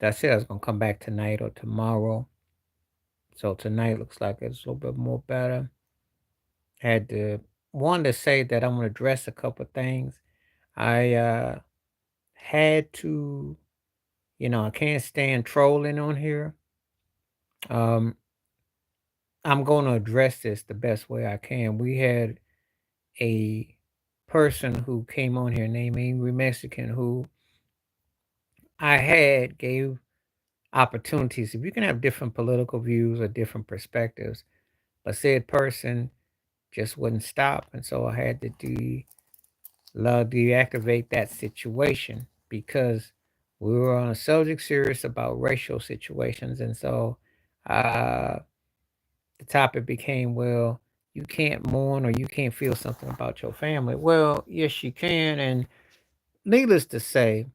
I said I was gonna come back tonight or tomorrow. So tonight looks like it's a little bit more better. Had to wanted to say that I'm gonna address a couple of things. I had to, I can't stand trolling on here. Um, I'm going to address this the best way I can. We had a person who came on here named Angry Mexican who I had gave opportunities. If you can have different political views or different perspectives, but said person just wouldn't stop, and so I had to deactivate that situation because we were on a subject serious about racial situations, and so uh, the topic became, well, you can't mourn or you can't feel something about your family. Well, yes, you can, and needless to say,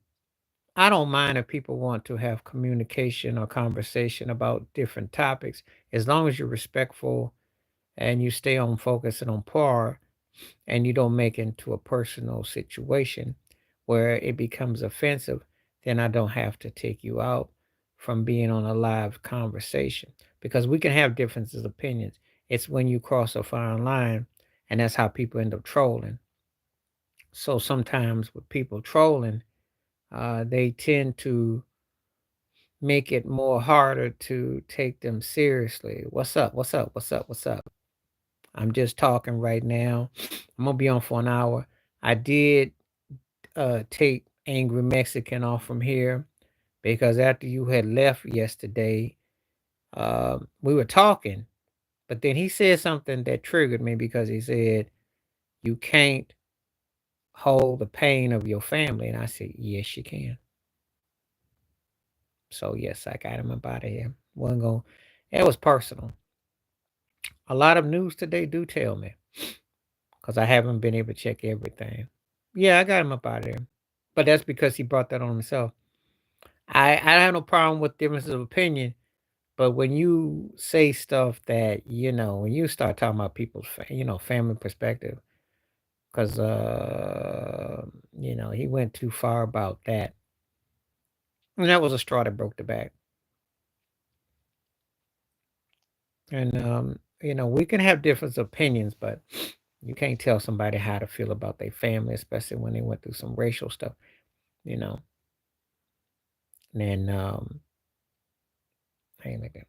I don't mind if people want to have communication or conversation about different topics as long as you're respectful and you stay on focus and on par and you don't make it into a personal situation where it becomes offensive, then I don't have to take you out from being on a live conversation because we can have differences of opinions. It's when you cross a fine line, and that's how people end up trolling. So sometimes with people trolling, they tend to make it more harder to take them seriously. What's up? What's up? What's up? What's up? I'm just talking right now. I'm gonna be on for an hour. I did take Angry Mexican off from here because after you had left yesterday, we were talking, but then he said something that triggered me because he said, "You can't hold the pain of your family." And I said, "Yes, you can." So, yes, I got him up out of here. Wasn't going, it was personal. A lot of news today do tell me because I haven't been able to check everything. Yeah, I got him up out of there. But that's because he brought that on himself. I have no problem with differences of opinion, but when you say stuff that, when you start talking about people's, family perspective, because, he went too far about that. And that was a straw that broke the back. And, we can have different opinions, but you can't tell somebody how to feel about their family, especially when they went through some racial stuff, you know. And hey, nigga,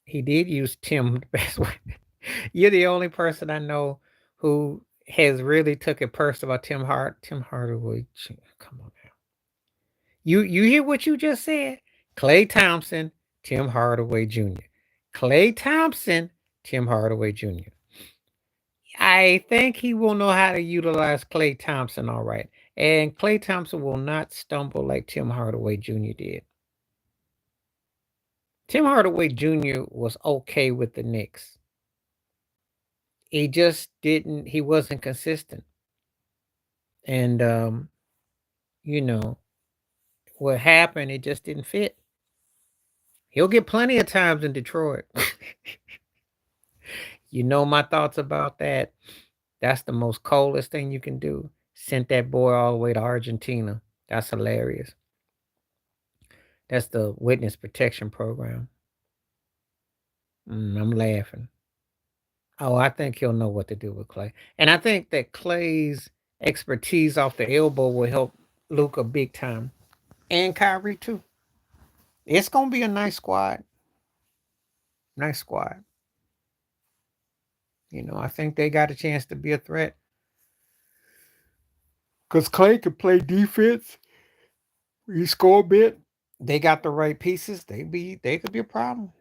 he did use Tim the best way. You're the only person I know who has really took it personal about Tim Hardaway. Come on now. You hear what you just said? Clay Thompson, Tim Hardaway Jr. Clay Thompson, Tim Hardaway Jr. I think he will know how to utilize Clay Thompson all right. And Clay Thompson will not stumble like Tim Hardaway Jr. did. Tim Hardaway Jr. was okay with the Knicks. He just he wasn't consistent. And, you know, what happened, it just didn't fit. He'll get plenty of times in Detroit. You know my thoughts about that. That's the most coldest thing you can do. Sent that boy all the way to Argentina. That's hilarious. That's the witness protection program. I'm laughing. Oh, I think he'll know what to do with Clay. And I think that Clay's expertise off the elbow will help Luca big time. And Kyrie too. It's gonna be a nice squad. Nice squad. I think they got a chance to be a threat. Because Clay could play defense. He score a bit. They got the right pieces. They could be a problem.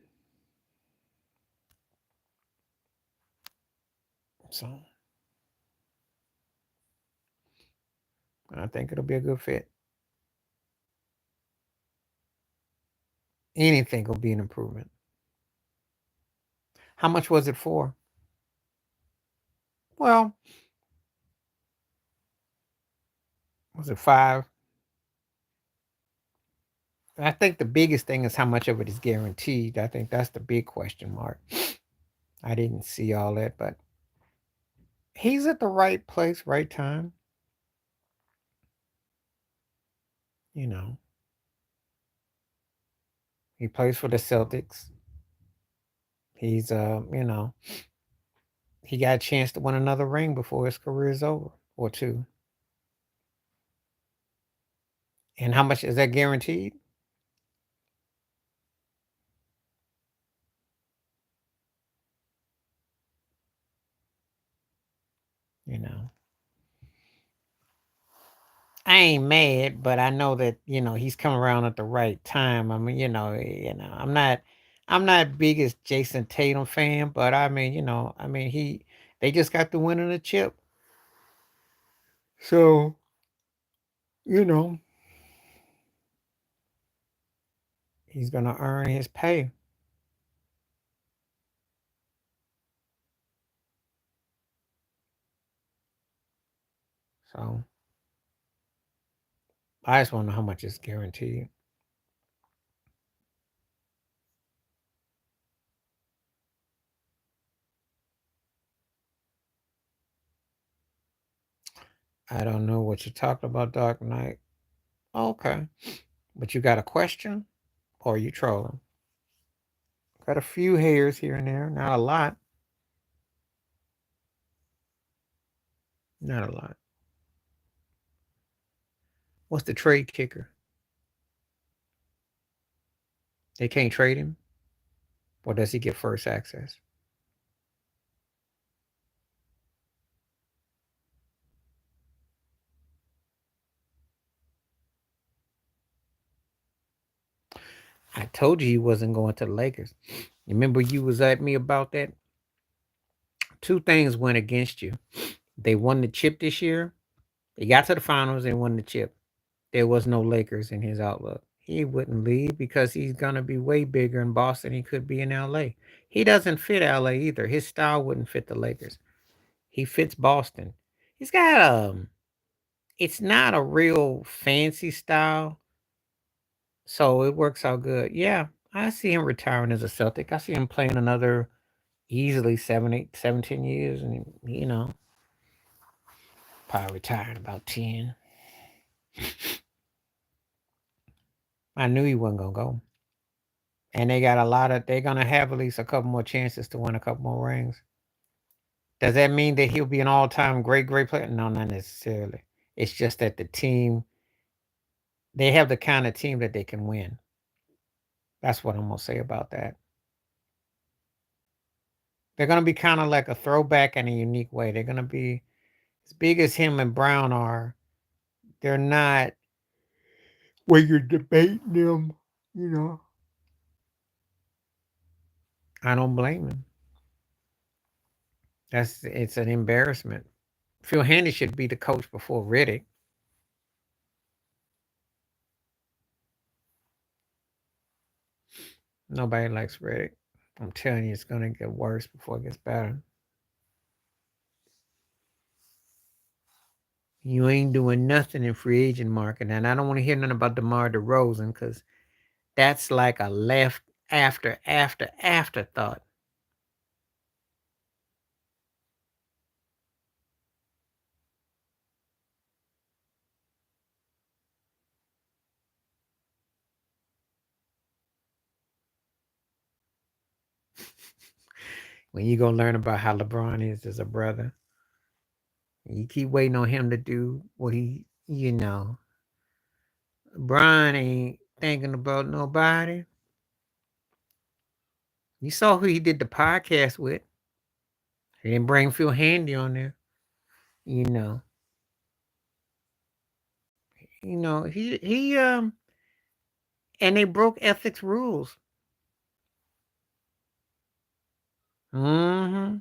So I think it'll be a good fit. Anything will be an improvement. How much was it for? Well, was it five? I think the biggest thing is how much of it is guaranteed. I think that's the big question mark. I didn't see all that, but he's at the right place, right time. You know, he plays for the Celtics. He's he got a chance to win another ring before his career is over, or two. And how much is that guaranteed? You know, I ain't mad, but I know that he's coming around at the right time. I mean, I'm not biggest Jason Tatum fan, but I mean, they just got the winning the chip, so you know he's gonna earn his pay. So I just want to know how much is guaranteed. I don't know what you're talking about, Dark Knight. Okay, but you got a question, or you trolling? Got a few hairs here and there, not a lot. Not a lot. What's the trade kicker? They can't trade him, or does he get first access? I told you he wasn't going to the Lakers. Remember you was at me about that? Two things went against you. They won the chip this year. They got to the finals and won the chip. There was no Lakers in his outlook. He wouldn't leave because he's gonna be way bigger in Boston. He could be in LA. He doesn't fit LA either. His style wouldn't fit the Lakers. He fits Boston. He's got it's not a real fancy style, so it works out good. Yeah, I see him retiring as a Celtic. I see him playing another easily 17 years, and probably retiring about 10. I knew he wasn't gonna go. And they're gonna have at least a couple more chances to win a couple more rings. Does that mean that he'll be an all-time great player? No, not necessarily. It's just that the team, they have the kind of team that they can win. That's what I'm gonna say about that. They're gonna be kind of like a throwback in a unique way. They're gonna be as big as him and Brown are. They're not where you're debating them, you know. I don't blame him. It's an embarrassment. Phil Handy should be the coach before Riddick. Nobody likes Riddick. I'm telling you, it's gonna get worse before it gets better. You ain't doing nothing in free agent market, and I don't want to hear nothing about DeMar DeRozan because that's like a left afterthought. When you gonna learn about how LeBron is as a brother, you keep waiting on him to do what LeBron ain't thinking about nobody. You saw who he did the podcast with. He didn't bring Phil Handy on there. You know, he and they broke ethics rules. Mm-hmm.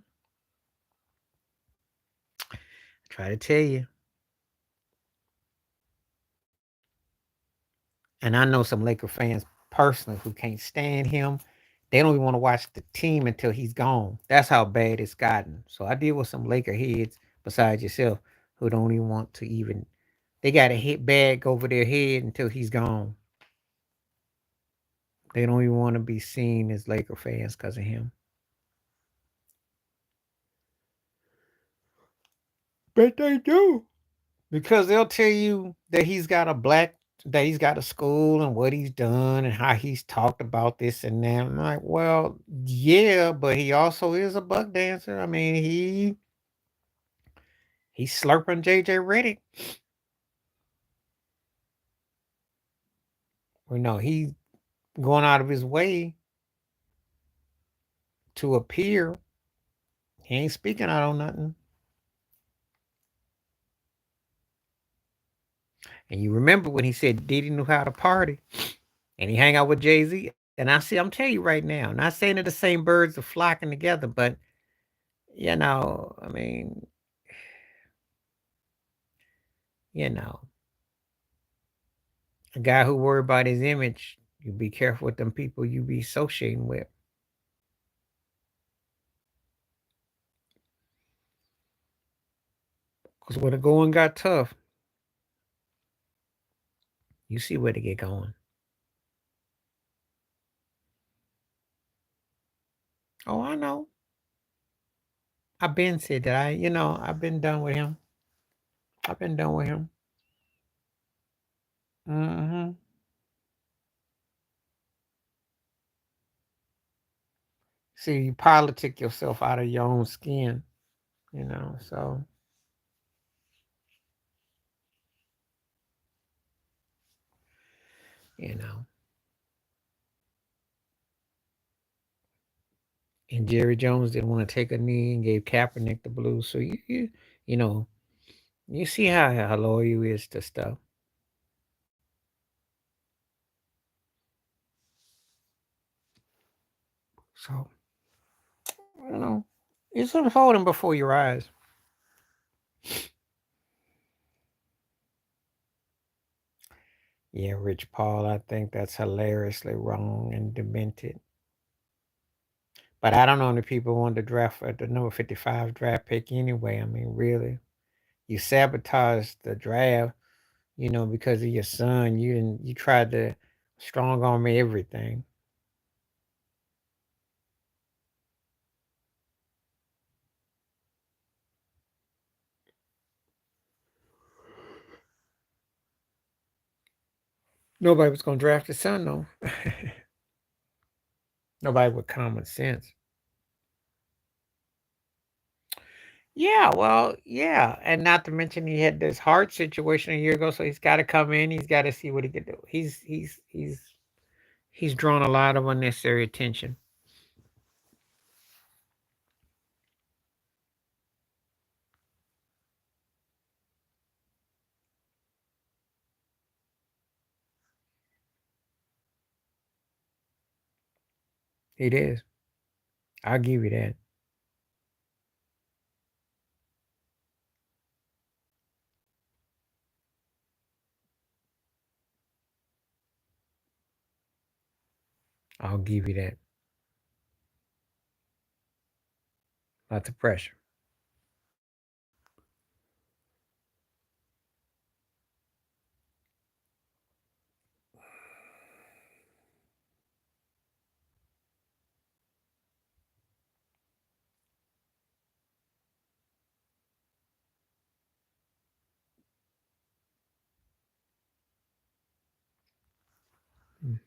Try to tell you. And I know some Laker fans personally who can't stand him. They don't even want to watch the team until he's gone. That's how bad it's gotten. So I deal with some Laker heads besides yourself who don't even want to even. They got a hit bag over their head until he's gone. They don't even want to be seen as Laker fans because of him. But they do. Because they'll tell you that he's got a black that he's got a school and what he's done and how he's talked about this and that. I'm like, well, yeah, but he also is a buck dancer. I mean, he's slurping JJ Redick. Well, no, he's going out of his way to appear. He ain't speaking out on nothing. And you remember when he said Diddy knew how to party and he hang out with Jay-Z. And I'm telling you right now, not saying that the same birds are flocking together, but I mean, you know, a guy who worry about his image, you be careful with them people you be associating with. Because when the going got tough, you see where to get going. Oh, I know. I've been said that I've been done with him. I've been done with him. Hmm. See, you politic yourself out of your own skin. So you know. And Jerry Jones didn't want to take a knee and gave Kaepernick the blues. So you know, you see how loyal you is to stuff. So you know, it's unfolding before your eyes. Yeah, Rich Paul, I think that's hilariously wrong and demented. But I don't know if people wanted to draft at the number 55 draft pick anyway. I mean, really, you sabotaged the draft, because of your son. You tried to strong arm everything. Nobody was going to draft his son, though. Nobody with common sense. Yeah, well, yeah, and not to mention he had this heart situation a year ago, so he's got to come in. He's got to see what he can do. He's drawn a lot of unnecessary attention. It is. I'll give you that. I'll give you that. Lots of pressure. Mm.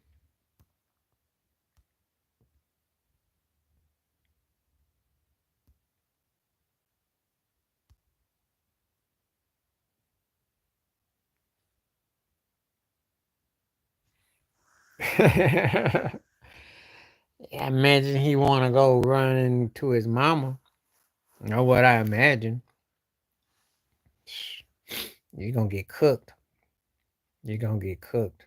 I imagine he want to go running to his mama. You know what I imagine? You're gonna get cooked. You're gonna get cooked.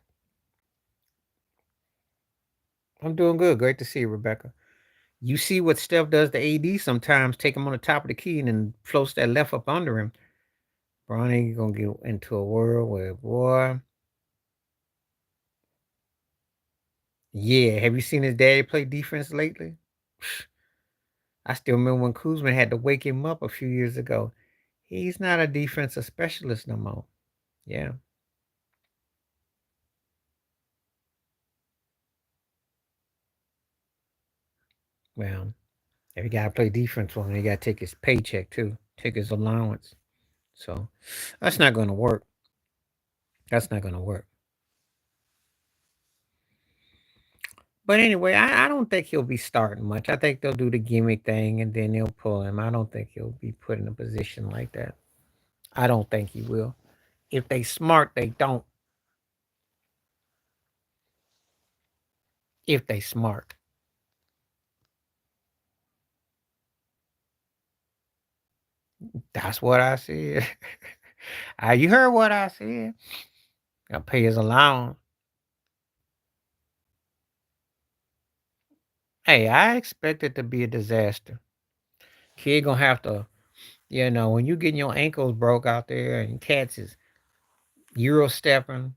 I'm doing good. Great to see you, Rebecca. You see what Steph does to AD sometimes, take him on the top of the key and then floats that left up under him. Bron ain't gonna get into a world where, boy, yeah. Have you seen his daddy play defense lately? I still remember when Kuzma had to wake him up a few years ago. He's not a defensive specialist no more. Yeah. Well, if you gotta play defense for him, you gotta take his paycheck too, take his allowance. So that's not gonna work. That's not gonna work. But anyway, I don't think he'll be starting much. I think they'll do the gimmick thing and then they'll pull him. I don't think he'll be put in a position like that. I don't think he will. If they smart, they don't. If they smart. That's what I said. You heard what I said. I'll pay his allowance. Hey, I expect it to be a disaster. Kid gonna have to, when you getting your ankles broke out there and cats is Euro stepping.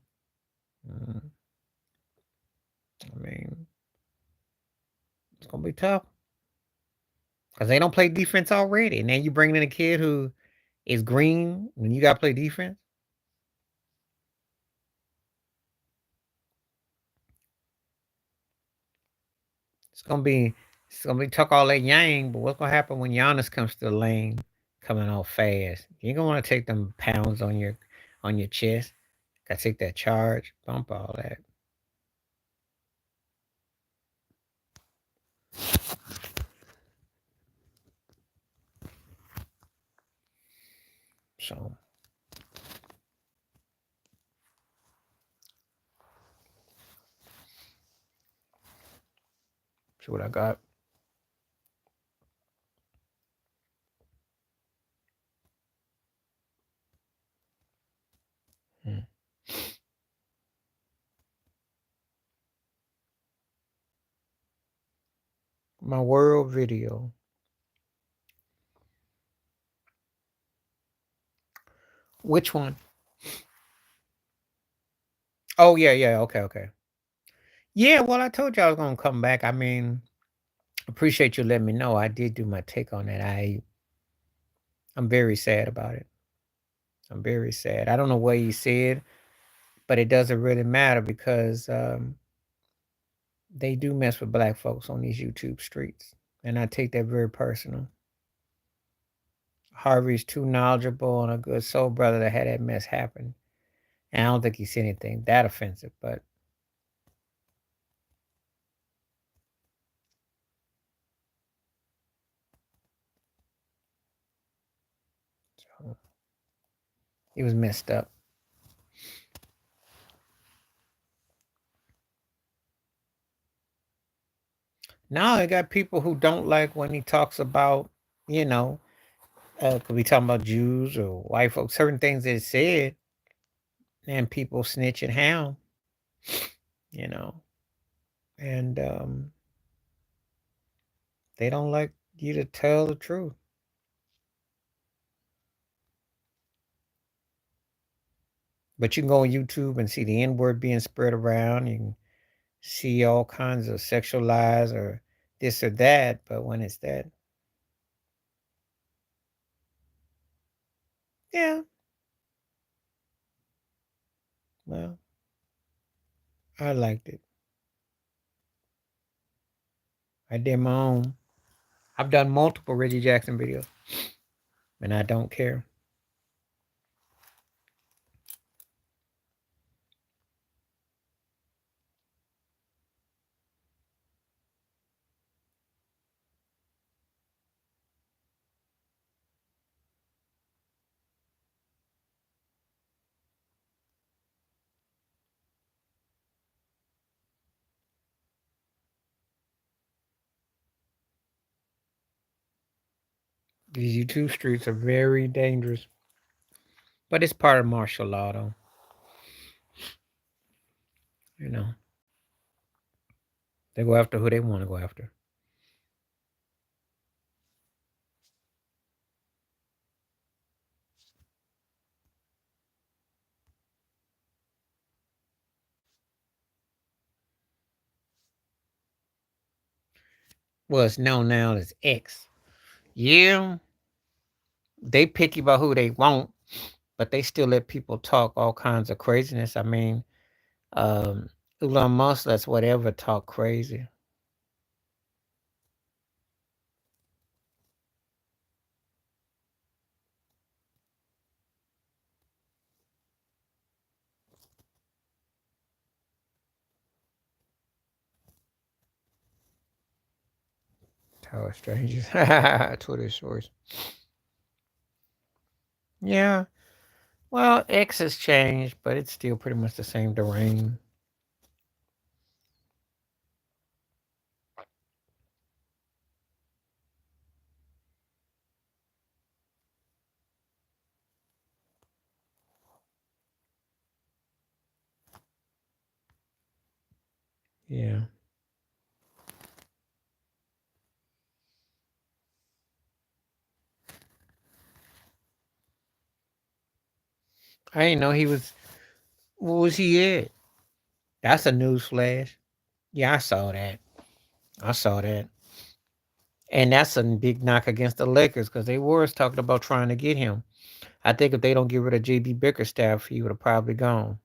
mm, I mean, it's gonna be tough because they don't play defense already. And then you bring in a kid who is green when you got to play defense. It's gonna be tuck all that yang. But what's gonna happen when Giannis comes to the lane coming off fast? You ain't gonna want to take them pounds on your chest. Gotta take that charge, bump all that. So see what I got. Hmm. My world video. Which one? Oh yeah, yeah. Okay, okay. Yeah, well, I told you I was gonna come back. I mean, appreciate you letting me know. I did do my take on that. I'm very sad about it. I'm very sad. I don't know what he said, but it doesn't really matter because they do mess with black folks on these YouTube streets, and I take that very personal. Harvey's too knowledgeable and a good soul brother to have that mess happen. And I don't think he said anything that offensive, but so, he was messed up. Now I got people who don't like when he talks about, you know, could be talking about Jews or white folks, certain things that said, and people snitch and hound, you know, and they don't like you to tell the truth. But you can go on YouTube and see the N word being spread around. You can see all kinds of sexual lies or this or that. But when it's that, yeah, well, I liked it. I did my own. I've done multiple Reggie Jackson videos, and I don't care. These YouTube streets are very dangerous, but it's part of martial law, though. You know, they go after who they want to go after. Well, it's known now as X. Yeah, they picky about who they want, but they still let people talk all kinds of craziness. I mean, um, Elon Musk lets whatever talk crazy. Power strangers. Twitter stories. Yeah. Well, X has changed, but it's still pretty much the same terrain. Yeah. I didn't know he was. What was he at? That's a news flash. Yeah, I saw that. I saw that. And that's a big knock against the Lakers because they were talking about trying to get him. I think if they don't get rid of JB Bickerstaff, he would have probably gone.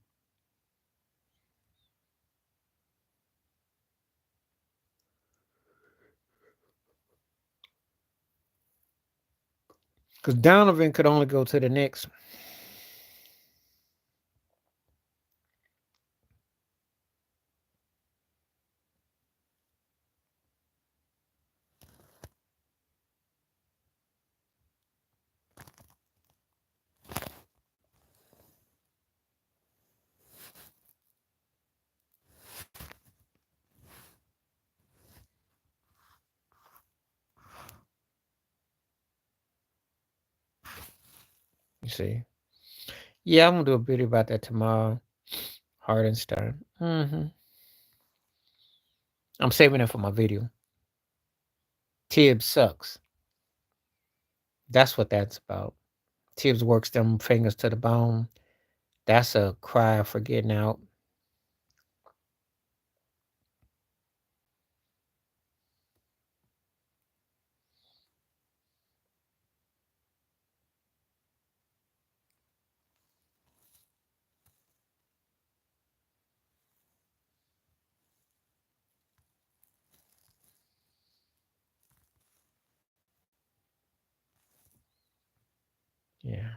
Because Donovan could only go to the Knicks. You see. Yeah, I'm gonna do a video about that tomorrow. Hardenstein. I'm saving it for my video. Tibbs sucks. That's what that's about. Tibbs works them fingers to the bone. That's a cry for getting out. Yeah.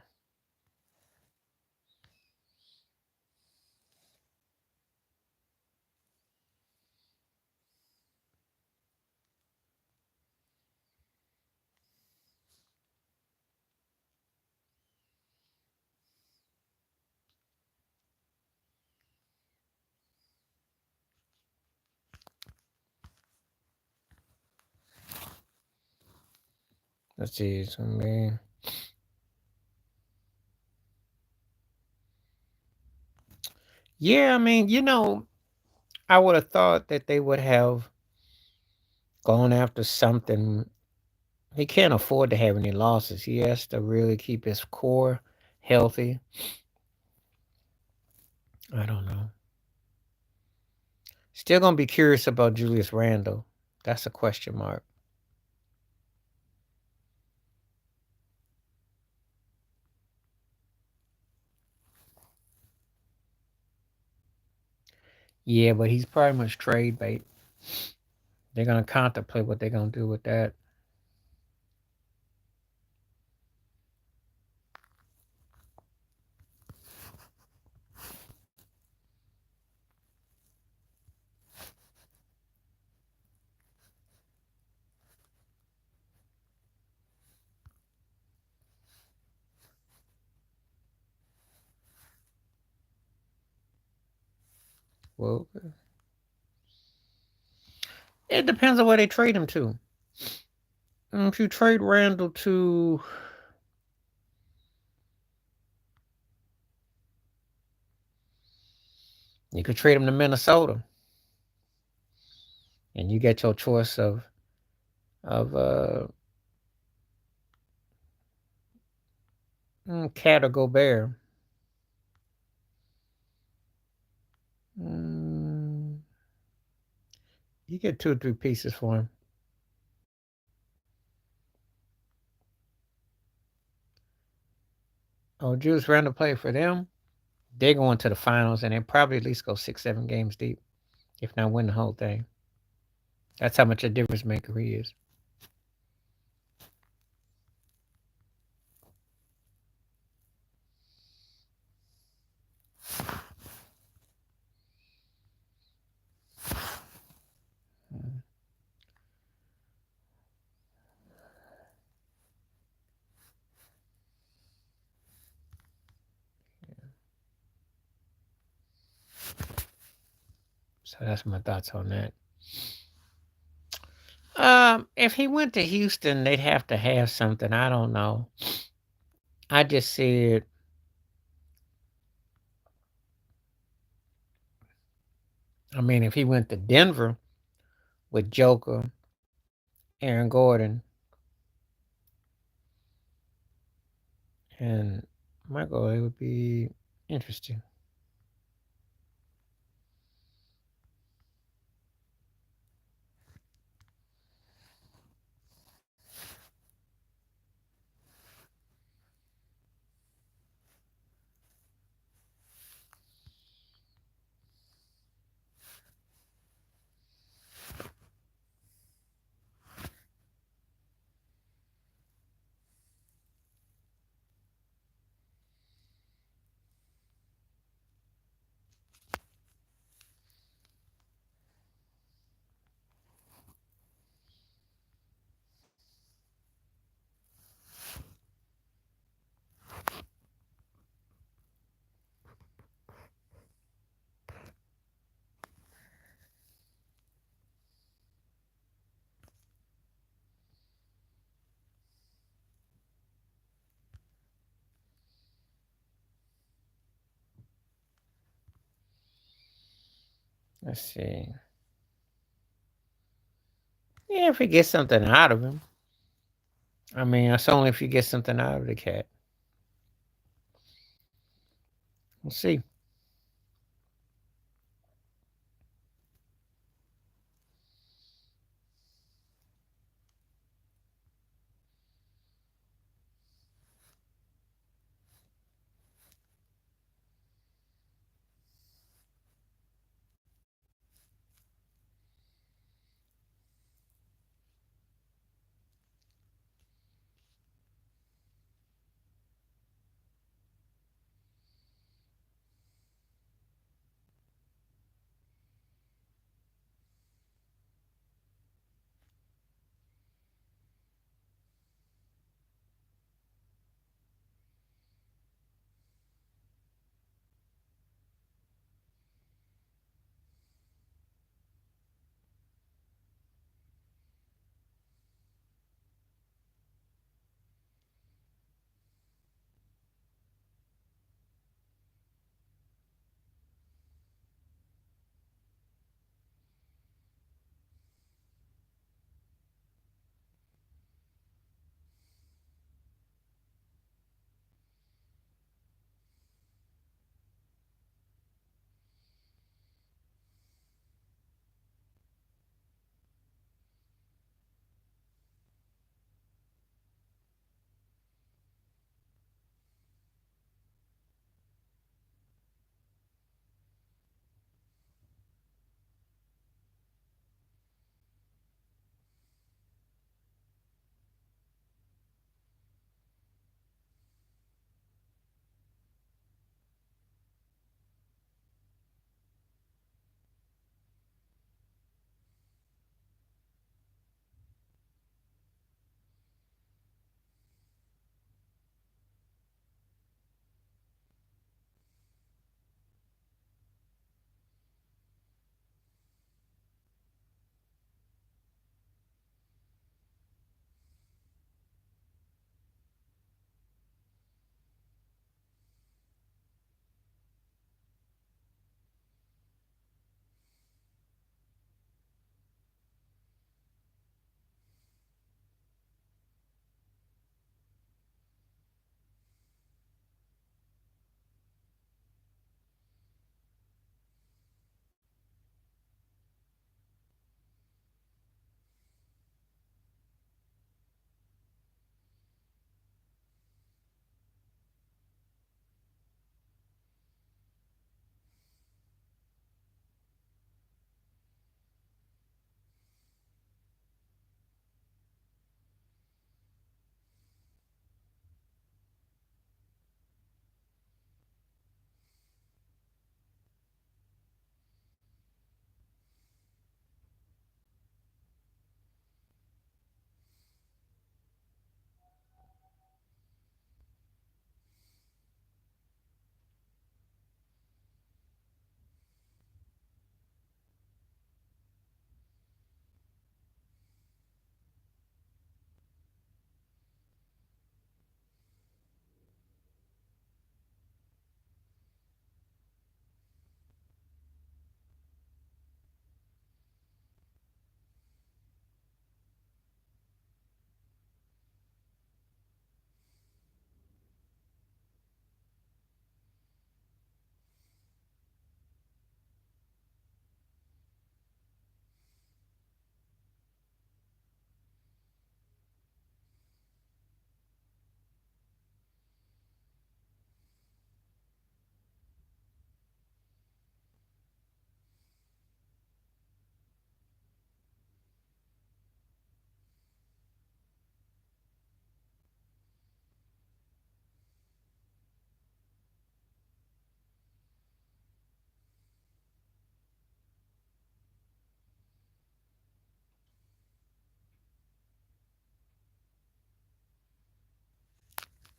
Let's see. So, man. Yeah, I mean, I would have thought that they would have gone after something. He can't afford to have any losses. He has to really keep his core healthy. I don't know. Still gonna be curious about Julius Randle. That's a question mark. Yeah, but he's pretty much trade bait. They're gonna contemplate what they're gonna do with that. Well, it depends on where they trade him to. If you trade Randall to, you could trade him to Minnesota, and you get your choice of Cat or Gobert. Mm, you get 2 or 3 pieces for him. Oh, Julius Randle play for them. They're going to the finals, and they probably at least go 6, 7 games deep, if not win the whole thing. That's how much a difference maker he is. So that's my thoughts on that. If he went to Houston, they'd have to have something. I don't know. I just said, I mean, if he went to Denver with Joker, Aaron Gordon, and Michael, it would be interesting. Let's see. Yeah, if he gets something out of him. I mean, that's only if you get something out of the cat. We'll see.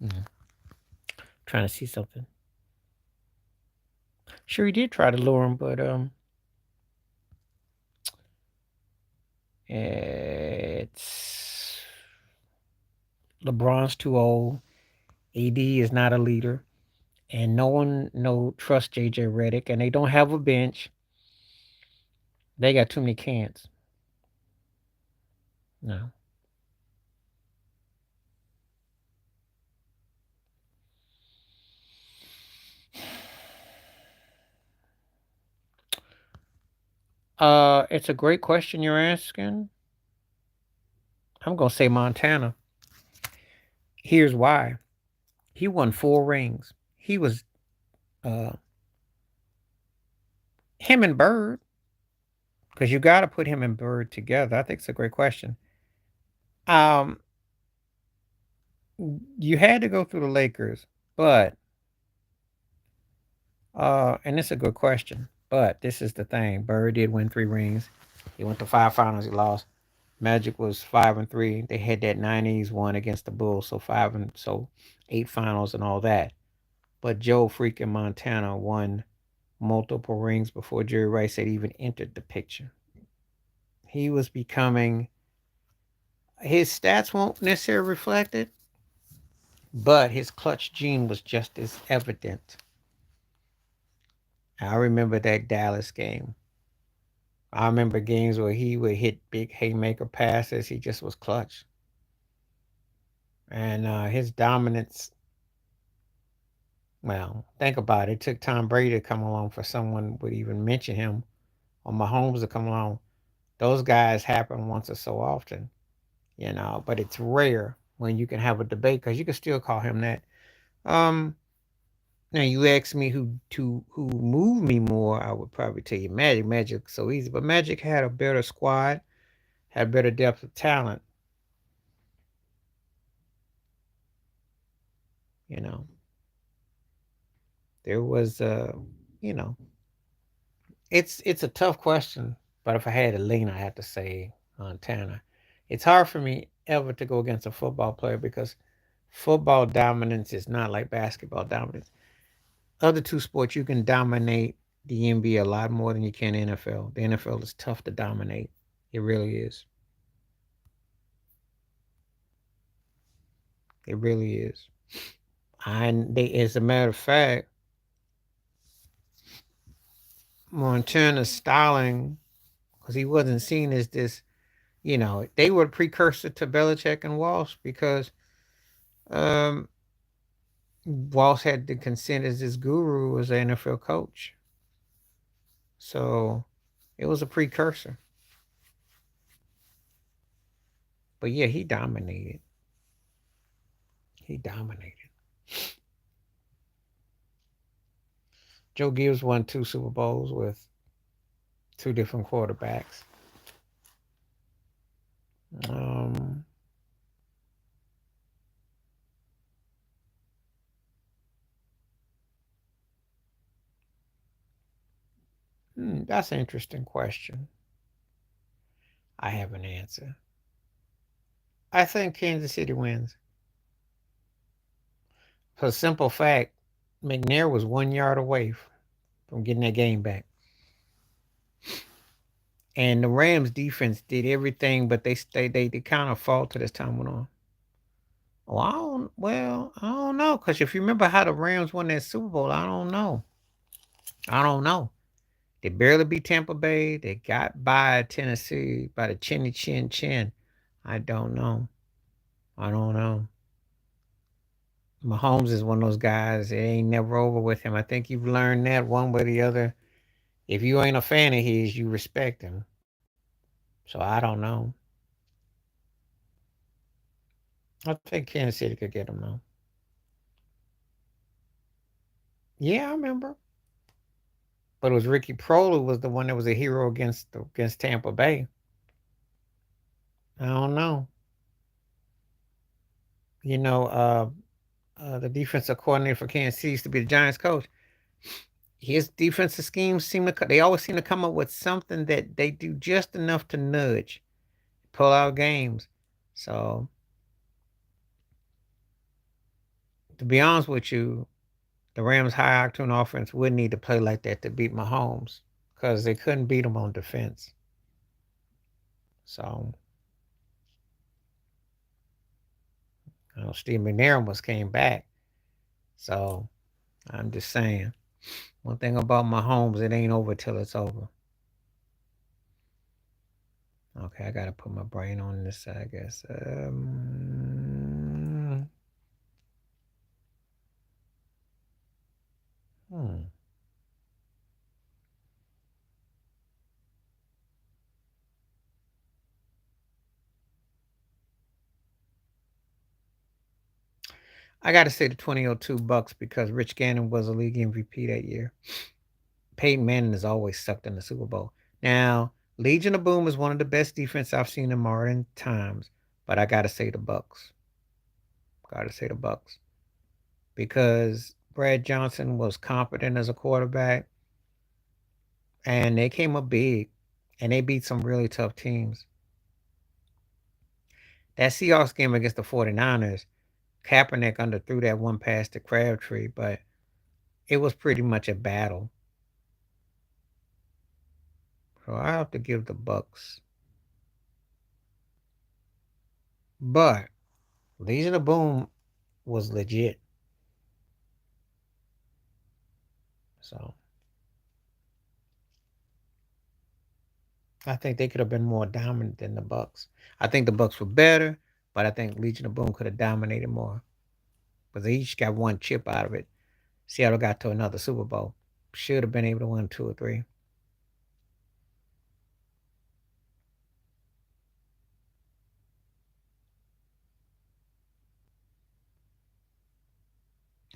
Mm. Trying to see something. Sure, he did try to lure him, but it's LeBron's too old. AD is not a leader, and no one no trust JJ Redick, and they don't have a bench. They got too many cans. No. It's a great question you're asking. I'm gonna say Montana. Here's why. He won 4 rings. He was uh him and Bird, because you got to put him and Bird together. I think it's a great question. Um, you had to go through the Lakers, but and it's a good question. But this is the thing: Bird did win 3 rings. He went to 5 finals. He lost. Magic was 5-3. They had that '90s one against the Bulls, so 8 finals and all that. But Joe freaking Montana won multiple rings before Jerry Rice had even entered the picture. He was becoming. His stats won't necessarily reflect it, but his clutch gene was just as evident. I remember that Dallas game. I remember games where he would hit big haymaker passes. He just was clutch. And his dominance, well, think about it. It took Tom Brady to come along for someone would even mention him, or Mahomes to come along. Those guys happen once or so often, but it's rare when you can have a debate because you can still call him that. Um, Now you ask me who moved me more, I would probably tell you Magic. Magic so easy, but Magic had a better squad, had better depth of talent. You know, there was you know, it's a tough question, but if I had to lean, I have to say Montana. It's hard for me ever to go against a football player because football dominance is not like basketball dominance. Other two sports you can dominate the NBA a lot more than you can NFL. The NFL is tough to dominate. It really is. It really is. And as a matter of fact, Montana's styling, because he wasn't seen as this, they were a precursor to Belichick and Walsh because um, Walsh had the consent as his guru as an NFL coach. So it was a precursor. But yeah, he dominated. He dominated. Joe Gibbs won 2 Super Bowls with 2 different quarterbacks. Um, that's an interesting question. I have an answer. I think Kansas City wins. For a simple fact, McNair was 1 yard away from getting that game back. And the Rams defense did everything, but they kind of faltered as time went on. I don't know, because if you remember how the Rams won that Super Bowl, I don't know. I don't know. They barely beat Tampa Bay. They got by Tennessee by the chinny chin chin. I don't know. I don't know. Mahomes is one of those guys. It ain't never over with him. I think you've learned that one way or the other. If you ain't a fan of his, you respect him. So I don't know. I think Kansas City could get him though. Yeah, I remember. But it was Ricky Proler was the one that was a hero against Tampa Bay. I don't know. You know, the defensive coordinator for Kansas City used to be the Giants coach. His defensive schemes they always seem to come up with something that they do just enough to nudge, pull out games. So To be honest with you, the Rams' high octane offense would need to play like that to beat Mahomes because they couldn't beat him on defense. So, Steve McNair was came back. So, I'm just saying. One thing about Mahomes, it ain't over till it's over. Okay, I gotta put my brain on this, I guess. Hmm. I gotta say the 2002 Bucks because Rich Gannon was a league MVP that year. Peyton Manning has always sucked in the Super Bowl. Now, Legion of Boom is one of the best defense I've seen in modern times, but I gotta say the Bucks. Gotta say the Bucks because Brad Johnson was competent as a quarterback, and they came up big, and they beat some really tough teams. That Seahawks game against the 49ers, Kaepernick underthrew that one pass to Crabtree, but it was pretty much a battle. So I have to give the Bucks. But Legion of Boom was legit. So I think they could have been more dominant than the Bucks. I think the Bucks were better, but I think Legion of Boom could have dominated more. But they each got one chip out of it. Seattle got to another Super Bowl. Should have been able to win 2 or 3.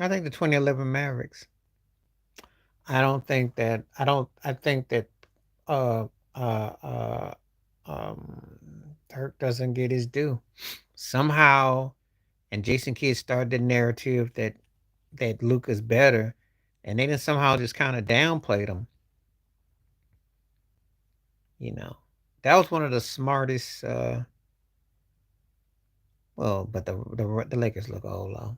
I think the 2011 Mavericks. I think that uh uh uh Dirk doesn't get his due. Somehow, and Jason Kidd started the narrative that Luke is better, and they then somehow just kind of downplayed him. You know, that was one of the smartest. Well, but the Lakers look old though.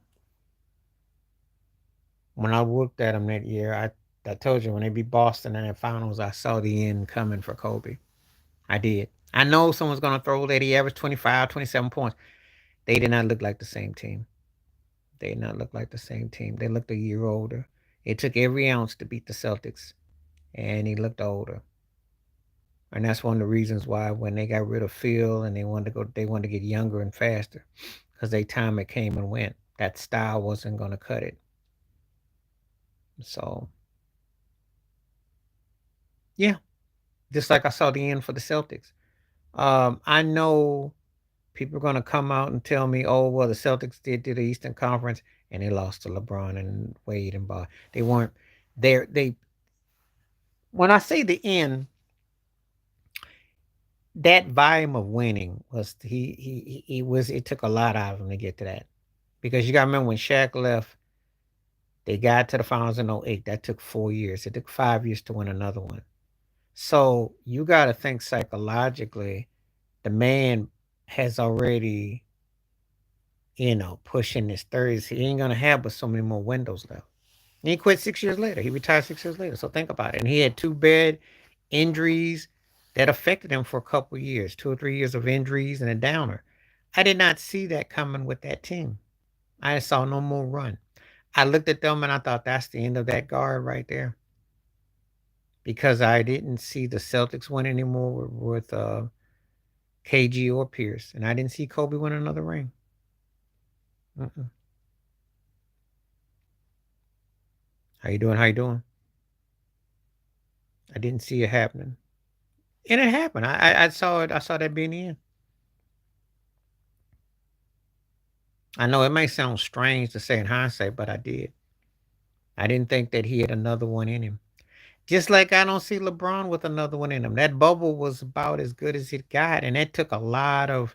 When I looked at them that year, I told you when they beat Boston in the finals, I saw the end coming for Kobe. I did. I know someone's gonna throw that he averaged 25, 27 points. They did not look like the same team. They did not look like the same team. They looked a year older. It took every ounce to beat the Celtics, and he looked older. And that's one of the reasons why when they got rid of Phil and they wanted to get younger and faster because they time it came and went. That style wasn't going to cut it. So yeah, just like I saw the end for the Celtics. I know people are going to come out and tell me, oh well, the Celtics did to the Eastern Conference and they lost to LeBron and Wade and Bob. They weren't there. They when I say the end, that volume of winning was he was it took a lot out of him to get to that. Because you gotta remember when Shaq left, they got to the finals in '08. That took 4 years. It took 5 years to win another one. So you gotta think psychologically, the man has already, pushing his 30s. He ain't gonna have but so many more windows left. And he quit 6 years later. He retired 6 years later. So think about it. And he had two bad injuries that affected him for a couple of years, 2 or 3 years of injuries and a downer. I did not see that coming with that team. I saw no more run. I looked at them and I thought that's the end of that guard right there because I didn't see the Celtics win anymore with KG or Pierce, and I didn't see Kobe win another ring. Mm-mm. How you doing? How you doing? I didn't see it happening, and it happened. I saw it. I saw that being the end. I know it may sound strange to say in hindsight, but I did. I didn't think that he had another one in him. Just like I don't see LeBron with another one in him. That bubble was about as good as it got, and it took a lot of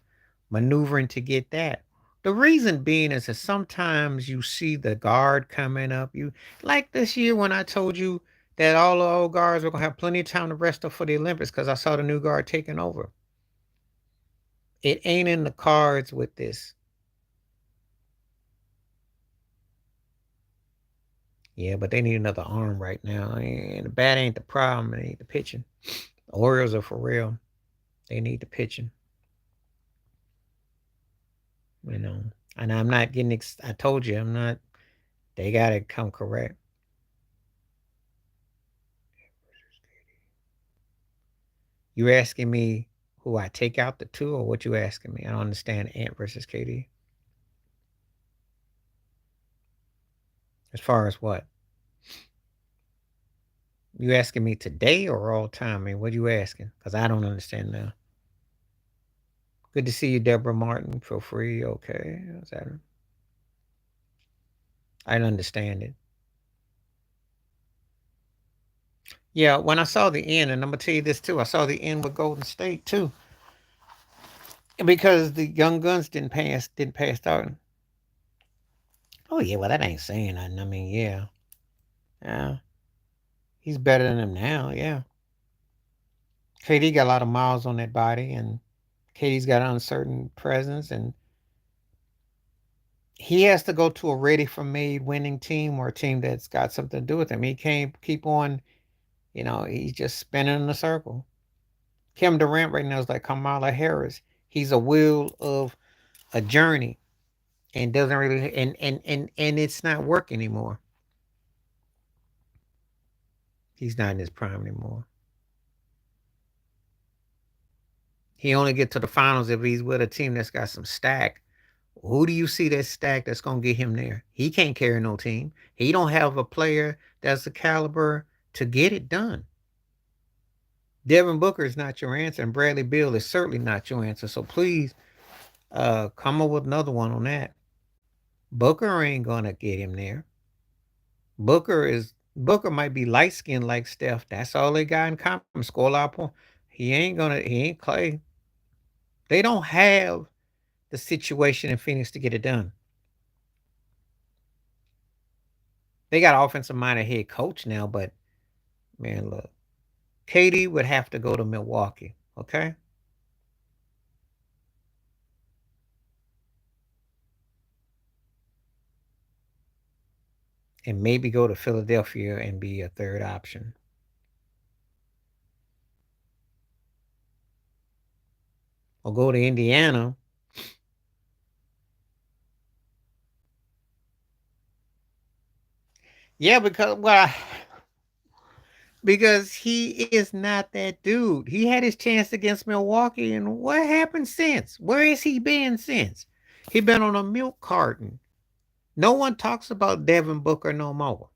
maneuvering to get that. The reason being is that sometimes you see the guard coming up. You like this year when I told you that all the old guards were gonna have plenty of time to rest up for the Olympics because I saw the new guard taking over. It ain't in the cards with this. Yeah, but they need another arm right now. And the bat ain't the problem. They need the pitching. The Orioles are for real. They need the pitching. You know, and I'm not getting. I told you, I'm not. They gotta come correct. You asking me who I take out the two, or what you asking me? I don't understand Ant versus KD. As far as what? You asking me today or all time? I mean, what you asking? Because I don't understand now. Good to see you, Deborah Martin. Feel free. Okay. Is that? I didn't understand it. Yeah, when I saw the end, and I'm gonna tell you this too, I saw the end with Golden State too, because the young guns didn't pass out. Oh yeah, well that ain't saying nothing. I mean, yeah, he's better than him now. Yeah, KD got a lot of miles on that body, and KD's got an uncertain presence, and he has to go to a ready-for-made winning team or a team that's got something to do with him. He can't keep on, he's just spinning in a circle. Kevin Durant right now is like Kamala Harris. He's a wheel of a journey and doesn't really and it's not work anymore. He's not in his prime anymore. He only get to the finals if he's with a team that's got some stack. Who do you see that stack that's gonna get him there? He can't carry no team. He don't have a player that's the caliber to get it done. Devin Booker is not your answer, and Bradley Beal is certainly not your answer. So please, come up with another one on that. Booker ain't gonna get him there. Booker might be light skinned like Steph. That's all they got in common. Score a lot of points. He ain't Clay. They don't have the situation in Phoenix to get it done. They got an offensive minded head coach now, but man, look, KD would have to go to Milwaukee, okay? And maybe go to Philadelphia and be a third option. Or go to Indiana. Yeah, because he is not that dude. He had his chance against Milwaukee, and what happened since? Where has he been since? He been on a milk carton. No one talks about Devin Booker no more.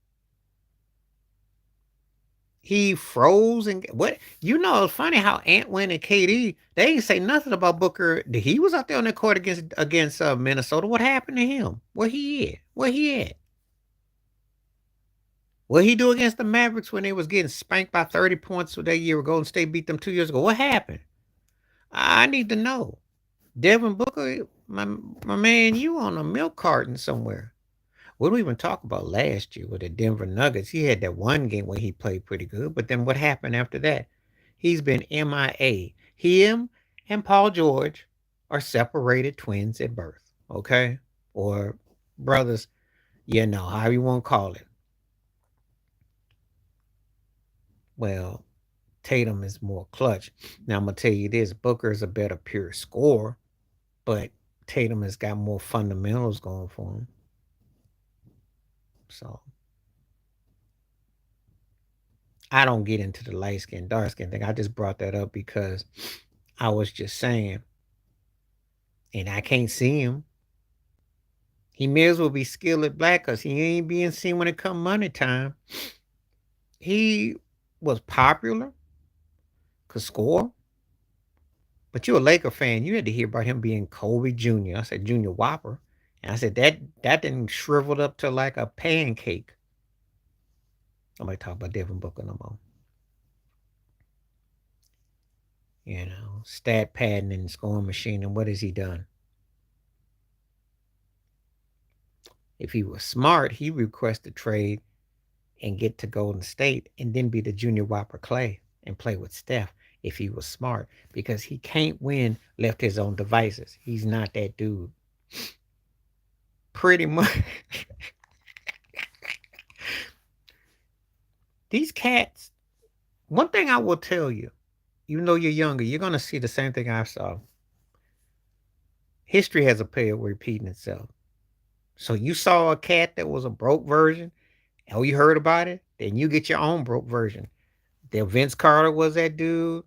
He froze and what? It's funny how Ant went and KD. They ain't say nothing about Booker. He was out there on the court against Minnesota. What happened to him? Where he at? Where he at? What he do against the Mavericks when they was getting spanked by 30 points that year ago and State beat them 2 years ago? What happened? I need to know. Devin Booker, my man, you on a milk carton somewhere. What do we even talk about last year with the Denver Nuggets? He had that one game where he played pretty good, but then what happened after that? He's been MIA. Him and Paul George are separated twins at birth, okay? Or brothers, however you want to call it. Well, Tatum is more clutch. Now I'm gonna tell you this: Booker is a better pure scorer, but Tatum has got more fundamentals going for him. So I don't get into the light skin, dark skin thing. I just brought that up because I was just saying, and I can't see him. He may as well be skilled at black because he ain't being seen when it come money time. He was popular, could score, but you're a Laker fan. You had to hear about him being Kobe Jr. I said Junior Whopper. And I said that didn't shriveled up to like a pancake. Nobody talk about Devin Booker no more. Stat padding and scoring machine. And what has he done? If he was smart, he request a trade and get to Golden State and then be the Junior Whopper Clay and play with Steph if he was smart, because he can't win left his own devices. He's not that dude. Pretty much. These cats, one thing I will tell you, even though you're younger, you're going to see the same thing I saw. History has a way of repeating itself. So you saw a cat that was a broke version. Oh, you heard about it? Then you get your own broke version. The Vince Carter was that dude.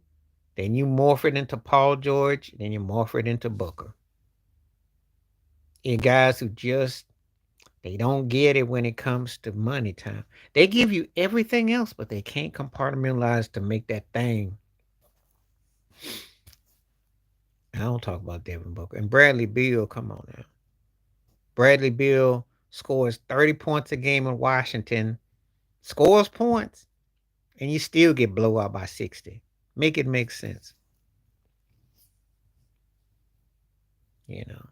Then you morph it into Paul George. Then you morph it into Booker. And guys who just they don't get it when it comes to money time. They give you everything else, but they can't compartmentalize to make that thing. I don't talk about Devin Booker. And Bradley Beal, come on now. Bradley Beal scores 30 points a game in Washington, scores points, and you still get blow out by 60. Make it make sense. You know.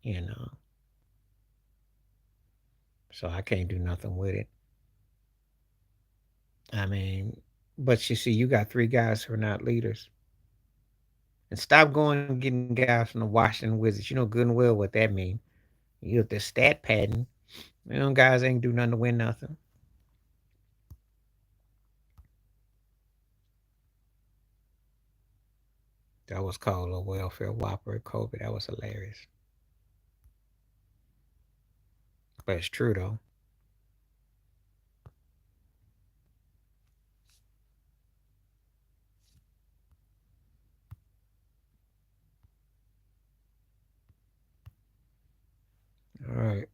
You know. So I can't do nothing with it. I mean, but you see, you got three guys who are not leaders. And stop going and getting guys from the Washington Wizards. You know good and well what that means. You have the stat pattern. You know, guys ain't do nothing to win nothing. That was called a welfare whopper at Kobe. That was hilarious. But it's true though. All right.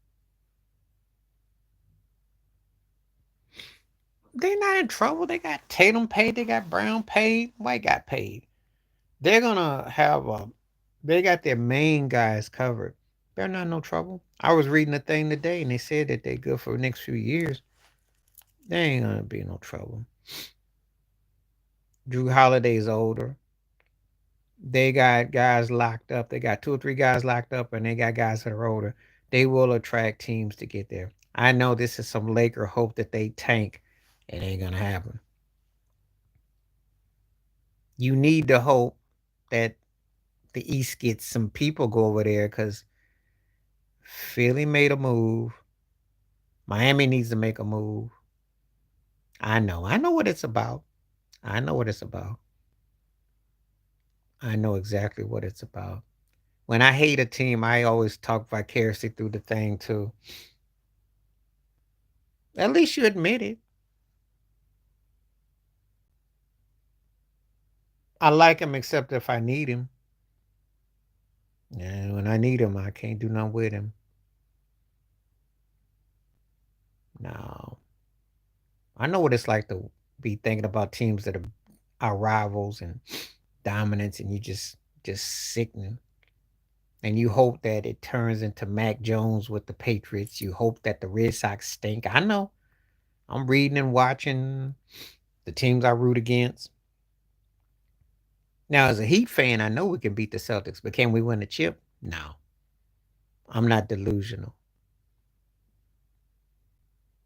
They're not in trouble. They got Tatum paid. They got Brown paid. White got paid. They're gonna have a. They got their main guys covered. They're not in no trouble. I was reading a thing today, and they said that they're good for the next few years. They ain't gonna be no trouble. Drew Holiday's older. They got guys locked up. They got two or three guys locked up, and they got guys that are older. They will attract teams to get there. I know this is some Laker hope that they tank. It ain't gonna happen. You need to hope that the East gets some people go over there because Philly made a move. Miami needs to make a move. I know. I know what it's about. I know what it's about. I know exactly what it's about. When I hate a team, I always talk vicariously through the thing too. At least you admit it. I like him except if I need him. And when I need him, I can't do nothing with him. No. I know what it's like to be thinking about teams that are our rivals and dominance, and you just sickening. And you hope that it turns into Mac Jones with the Patriots. You hope that the Red Sox stink. I know. I'm reading and watching the teams I root against. Now, as a Heat fan, I know we can beat the Celtics, but can we win the chip? No. I'm not delusional.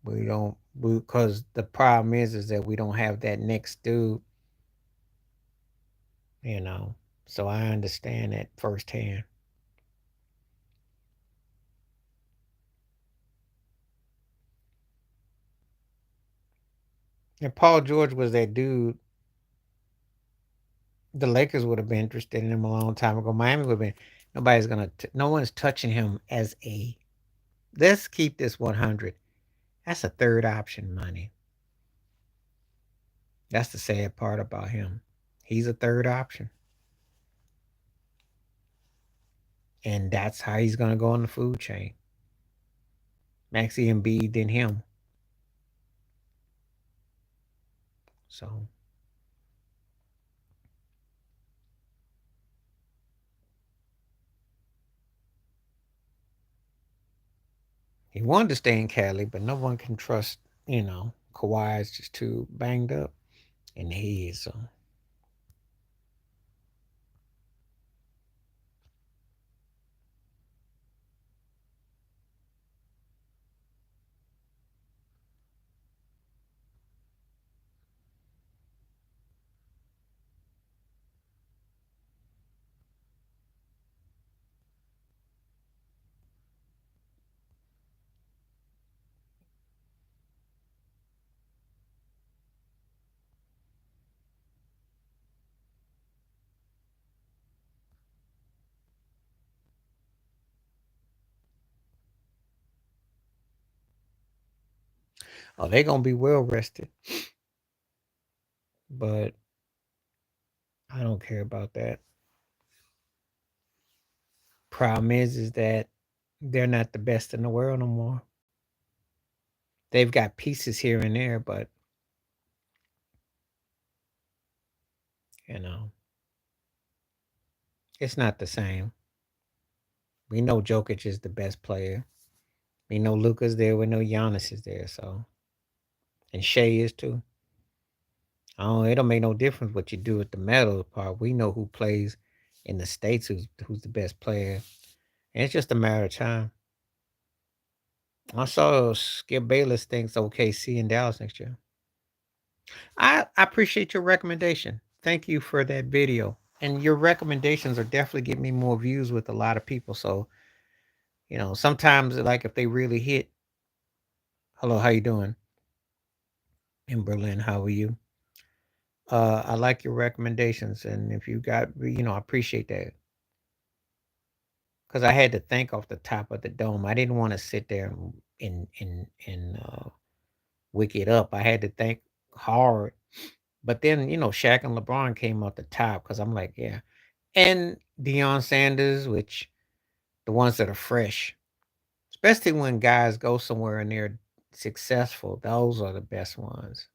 We don't because the problem is that we don't have that next dude, you know. So I understand that firsthand. If Paul George was that dude, the Lakers would have been interested in him a long time ago. Miami would have been. No one's touching him as a. Let's keep this 100. That's a third option money. That's the sad part about him. He's a third option. And that's how he's going to go on the food chain. Maxi Embiid than him. So he wanted to stay in Cali, but no one can trust, Kawhi is just too banged up in the head. So Oh, they gonna be well rested. But I don't care about that. Problem is that they're not the best in the world no more. They've got pieces here and there, but you know, it's not the same. We know Jokic is the best player. We know Luka's there. We know Giannis is there. So, and Shea is too. Oh, it don't make no difference what you do with the medal part. We know who plays in the states, who's the best player, and it's just a matter of time. I saw Skip Bayless thinks OKC in Dallas next year. I appreciate your recommendation. Thank you for that video. And your recommendations are definitely getting me more views with a lot of people. So, sometimes like if they really hit, hello, how you doing? In Berlin, how are you? I like your recommendations, and if you got, I appreciate that because I had to think off the top of the dome. I didn't want to sit there and wick it up. I had to think hard, but then Shaq and LeBron came off the top because I'm like, yeah, and Deion Sanders, which the ones that are fresh, especially when guys go somewhere and they're successful. Those are the best ones.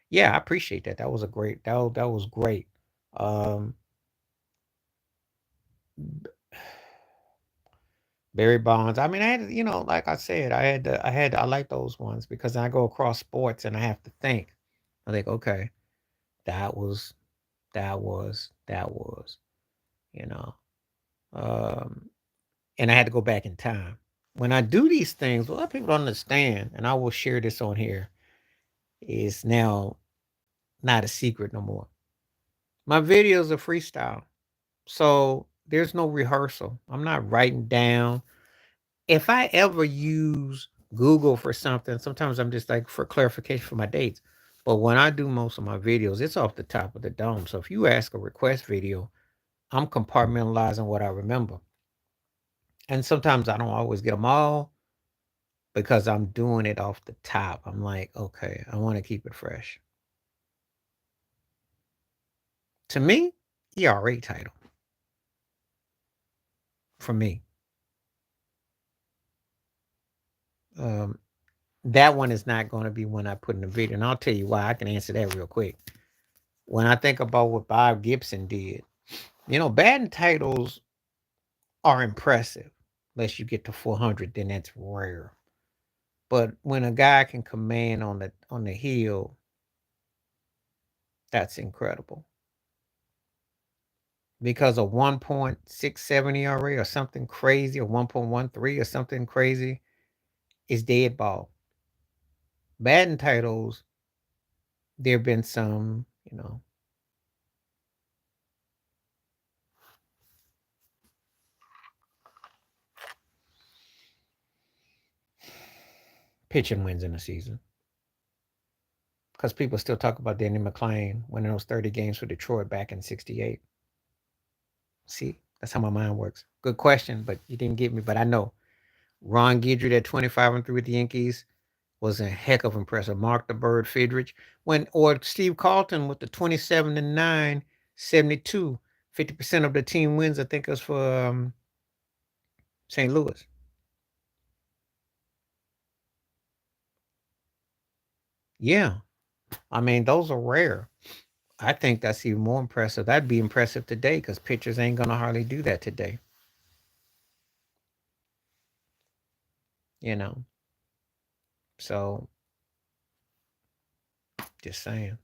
Yeah, I appreciate that. That was a great. That was great. Um, Barry Bonds. I mean, I had, like I said, I like those ones because I go across sports and I have to think. I think, okay, that was, that was, you know, um, and I had to go back in time. When I do these things, a lot of people don't understand, and I will share this on here. Is now not a secret no more. My videos are freestyle, so there's no rehearsal. I'm not writing down. If I ever use Google for something, sometimes I'm just like for clarification for my dates. But when I do most of my videos, it's off the top of the dome. So if you ask a request video, I'm compartmentalizing what I remember. And sometimes I don't always get them all because I'm doing it off the top. I'm like, okay, I want to keep it fresh. To me, ERA title for me. Um, that one is not going to be one I put in the video. And I'll tell you why. I can answer that real quick. When I think about what Bob Gibson did, batting titles are impressive. Unless you get to 400, then that's rare. But when a guy can command on the hill, that's incredible. Because a 1.67 ERA or something crazy, or 1.13 or something crazy, is dead ball. Batting titles, there have been some, pitching wins in a season. Because people still talk about Danny McClain winning those 30 games for Detroit back in '68. See, that's how my mind works. Good question, but you didn't get me. But I know Ron Guidry at 25-3 with the Yankees was a heck of impressive. Mark the Bird Fidrich or Steve Carlton with the 27-9, 72. 50% of the team wins. I think it was for St. Louis. Yeah, I mean those are rare. I think that's even more impressive. That'd be impressive today because pitchers ain't gonna hardly do that today. You know, so just saying.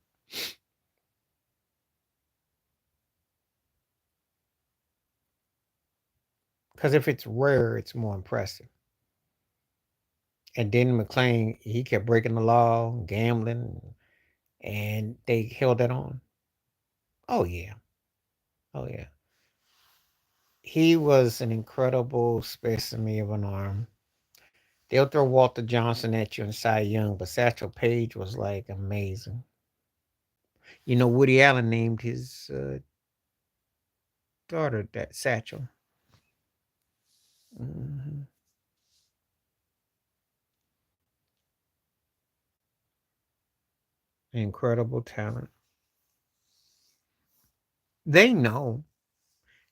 Because if it's rare, it's more impressive. And Danny McClain, he kept breaking the law, gambling, and they held that on. Oh yeah, oh yeah. He was an incredible specimen of an arm. They'll throw Walter Johnson at you and Cy Young, but Satchel Paige was like amazing. Woody Allen named his daughter that Satchel. Hmm. Incredible talent. They know.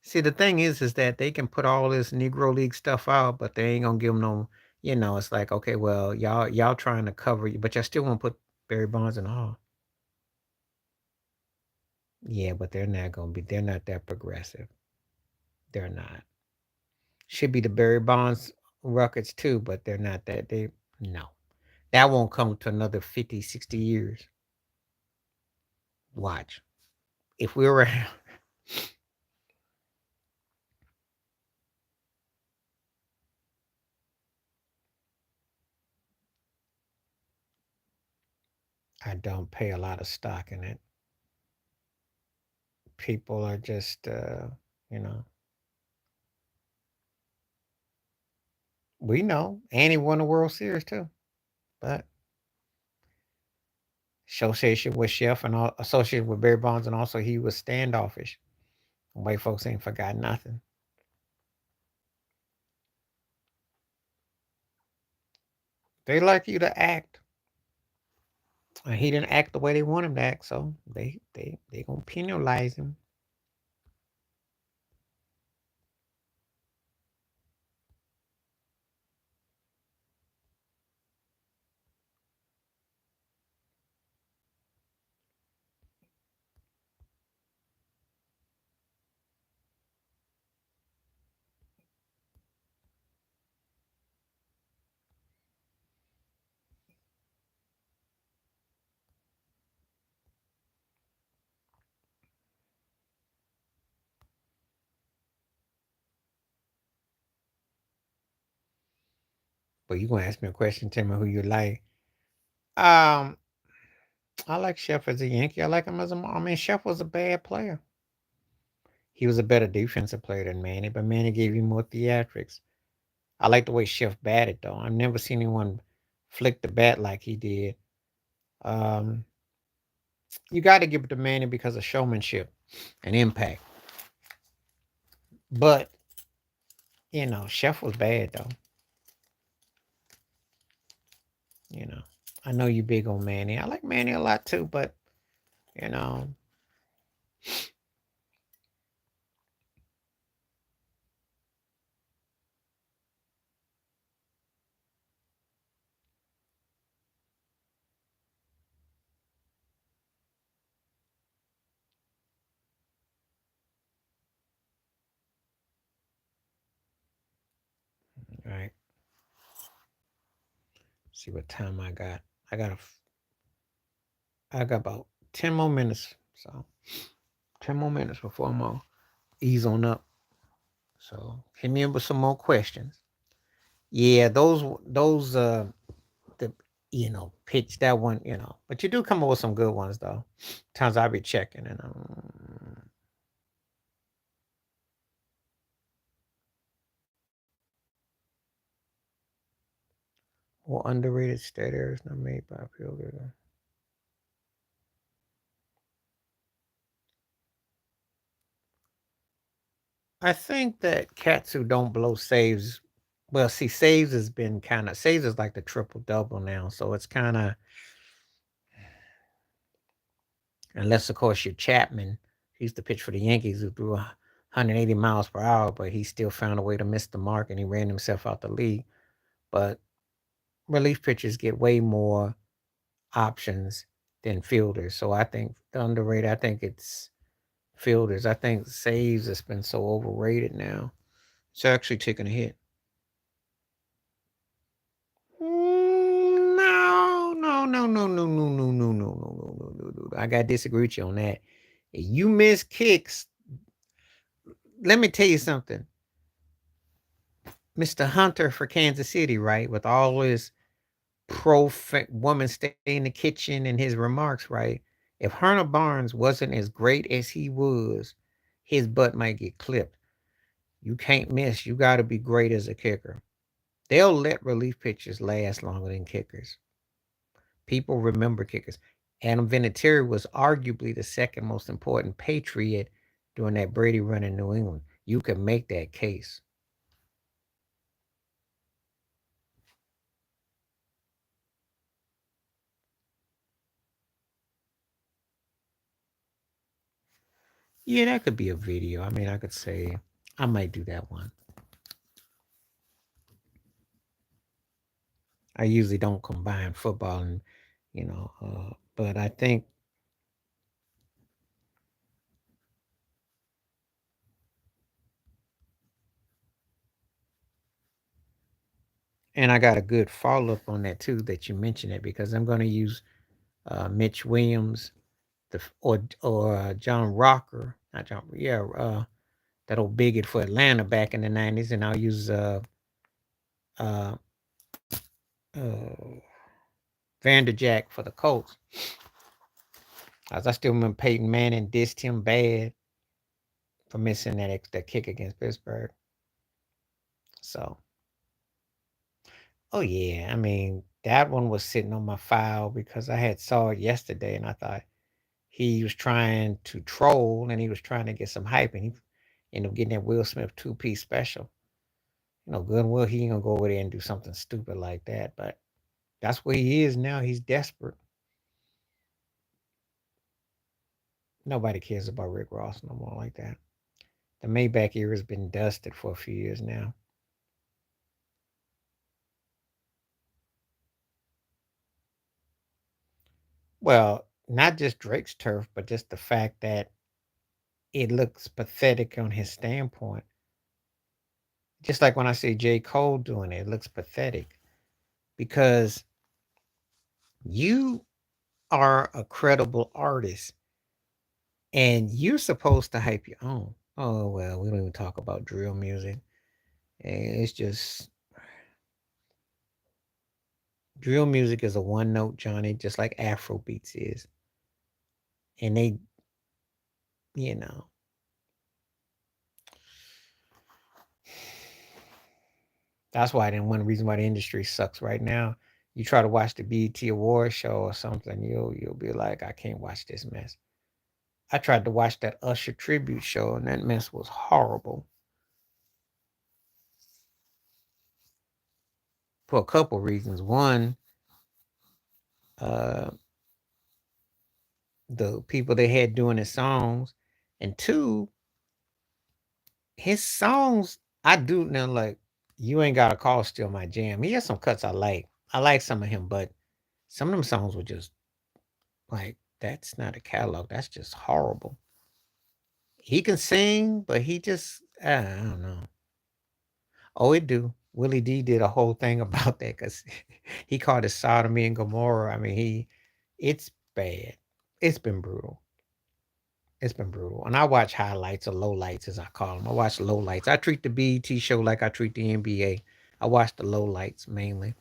See, the thing is that they can put all this Negro League stuff out, but they ain't gonna give them no. It's like, okay, well, y'all trying to cover you, but y'all still want to put Barry Bonds in the hall. Yeah, but they're not gonna be. They're not that progressive. They're not. Should be the Barry Bonds records too, but they're not that. They no. That won't come to another 50, 60 years. Watch. If we were I don't pay a lot of stock in it. People are just you know, we know. And he won the World Series too. But association with Chef and all associated with Barry Bonds, and also he was standoffish. White folks ain't forgot nothing. They like you to act. And he didn't act the way they want him to act, so they gonna penalize him. But you gonna ask me a question, tell me who you like. Um, I like Chef as a Yankee. I like him as a. I mean, Chef was a bad player. He was a better defensive player than Manny, but Manny gave you more theatrics. I like the way Chef batted though. I've never seen anyone flick the bat like he did. Um, you got to give it to Manny because of showmanship and impact. But Chef was bad though. You know, I know you big on Manny. I like Manny a lot too, but you know, all right. See what time I got. I got a. I got about 10 more minutes. So 10 more minutes before I'm gonna ease on up. So hit me up with some more questions. Yeah, those the pitch that one, but you do come up with some good ones though. Times I be checking and or underrated state areas not made by fielders. I think that cats who don't blow saves, well, see, saves has been kind of saves is like the triple double now, so it's kind of unless of course you're Chapman. He used to pitch for the Yankees who threw 180 miles per hour, but he still found a way to miss the mark and he ran himself out the league. But relief pitchers get way more options than fielders. So I think the underrated, I think it's fielders. I think saves has been so overrated now. It's actually taking a hit. No, no, no, no, no, no, no, no, no, no, no, no, no, no. I got to disagree with you on that. You miss kicks. Let me tell you something. Mr. Hunter for Kansas City, right? With all his pro woman stay in the kitchen and his remarks, right? If Hunter Barnes wasn't as great as he was, his butt might get clipped. You can't miss. You got to be great as a kicker. They'll let relief pitchers last longer than kickers. People remember kickers. Adam Vinatieri was arguably the second most important Patriot during that Brady run in New England. You can make that case. Yeah, that could be a video. I mean, I could say I might do that one. I usually don't combine football and, but I think, and I got a good follow up on that too that you mentioned it because I'm going to use Mitch Williams, or John Rocker, not John, yeah, that old bigot for Atlanta back in the '90s, and I'll use uh, uh, Vanderjack for the Colts. As I still remember Peyton Manning dissed him bad for missing that kick against Pittsburgh. So, oh yeah, I mean that one was sitting on my file because I had saw it yesterday, and I thought he was trying to troll and he was trying to get some hype, and he ended up getting that Will Smith 2-piece special. Good and well, he ain't gonna go over there and do something stupid like that, but that's where he is now. He's desperate. Nobody cares about Rick Ross no more like that. The Maybach era has been dusted for a few years now. Well, not just Drake's turf, but just the fact that it looks pathetic on his standpoint. Just like when I say J. Cole doing it, it looks pathetic because you are a credible artist and you're supposed to hype your own. Oh, well, we don't even talk about drill music. And it's just drill music is a one note Johnny, just like Afro beats is. And they, you know, that's why then one reason why the industry sucks right now. You try to watch the BET Award show or something, you'll be like, I can't watch this mess. I tried to watch that Usher tribute show, and that mess was horrible for a couple reasons. One, uh, the people they had doing his songs, and two, his songs. I do now like you ain't got a call still my jam. He has some cuts I like. I like some of him, but some of them songs were just like that's not a catalog. That's just horrible. He can sing, but he just I don't know. Oh, it do. Willie D did a whole thing about that because he called it sodomy and Gomorrah. I mean, it's bad. It's been brutal. It's been brutal. And I watch highlights or lowlights, as I call them. I watch lowlights. I treat the BET show like I treat the NBA. I watch the lowlights mainly.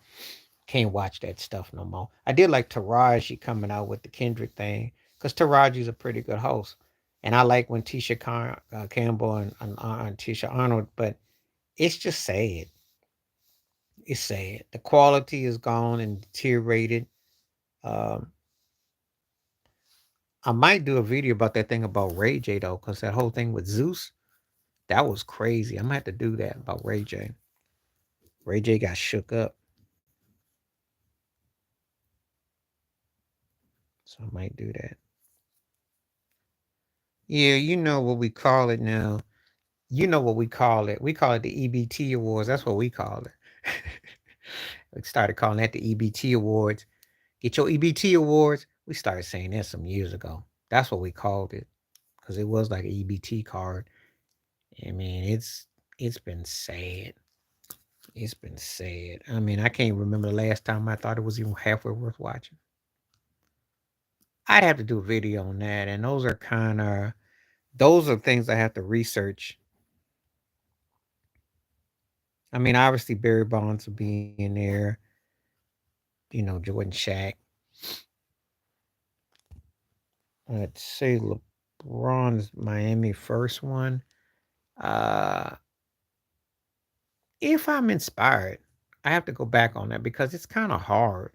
Can't watch that stuff no more. I did like Taraji coming out with the Kendrick thing because Taraji's a pretty good host. And I like when Campbell and Tisha Arnold, but it's just sad. It's sad. The quality is gone and deteriorated. Um, I might do a video about that thing about Ray J though, because that whole thing with Zeus, that was crazy. I'm gonna have to do that about Ray J. Ray J got shook up, so I might do that. Yeah, you know what we call it now. You know what we call it. We call it the EBT Awards. That's what we call it. We started calling that the EBT Awards. Get your EBT Awards. We started saying that some years ago. That's what we called it because it was like an EBT card. I mean, it's been sad. It's been sad. I mean, I can't remember the last time I thought it was even halfway worth watching. I'd have to do a video on that, and those are things I have to research. I mean, obviously Barry Bonds will be in there. Jordan Shaq. Let's say LeBron's Miami first one. Uh, if I'm inspired, I have to go back on that because it's kind of hard.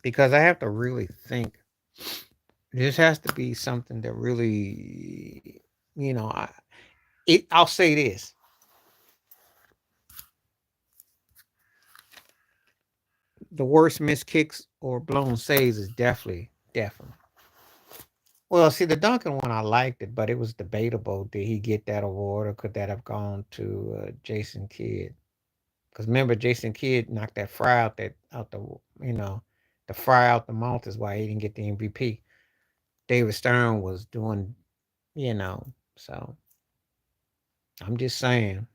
Because I have to really think. This has to be something that really, I'll say this: the worst missed kicks or blown saves is definitely, definitely. Well, see, the Duncan one, I liked it, but it was debatable. Did he get that award, or could that have gone to Jason Kidd? Because remember, Jason Kidd knocked that fry out the you know the fry out the mouth is why he didn't get the MVP. David Stern was doing, you know. So I'm just saying.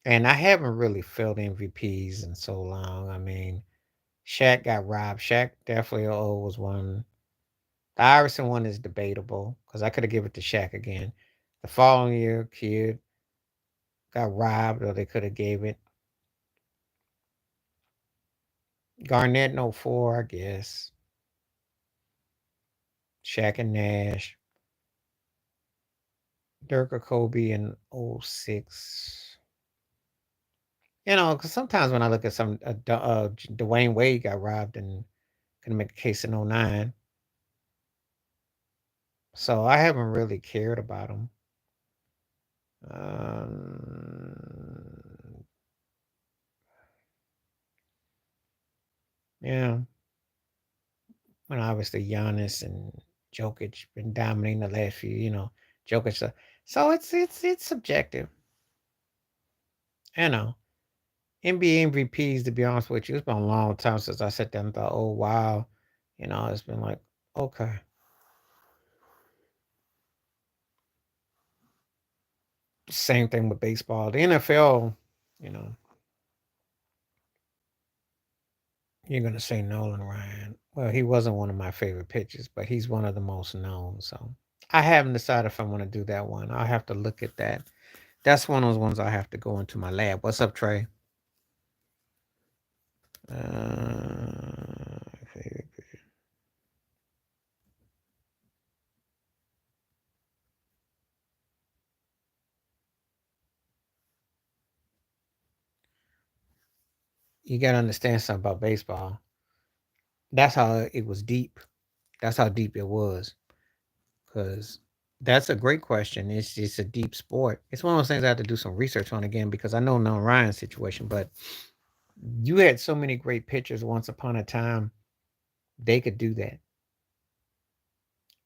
And I haven't really felt MVPs in so long. I mean, Shaq got robbed. Shaq definitely was one. The Iverson one is debatable because I could have given it to Shaq again. The following year, Kid got robbed, or they could have gave it Garnett in '04, I guess. Shaq and Nash. Dirk or Kobe in '06. Because sometimes when I look at some, Dwayne Wade got robbed and couldn't make a case in '09. So I haven't really cared about him. Um, yeah, when obviously Giannis and Jokic been dominating the last few, Jokic. So it's subjective. You know, NBA MVPs. To be honest with you, it's been a long time since I sat there and thought, oh wow, it's been like okay. Same thing with baseball. The NFL, you know, you're gonna say Nolan Ryan. Well, he wasn't one of my favorite pitchers, but he's one of the most known. So I haven't decided if I want to do that one. I'll have to look at that. That's one of those ones I have to go into my lab. What's up, Trey? Favorite pitcher. You gotta understand something about baseball. That's how it was deep. That's how deep it was. Because that's a great question. It's a deep sport. It's one of those things I have to do some research on again because I know Nolan Ryan's situation, but you had so many great pitchers once upon a time, they could do that.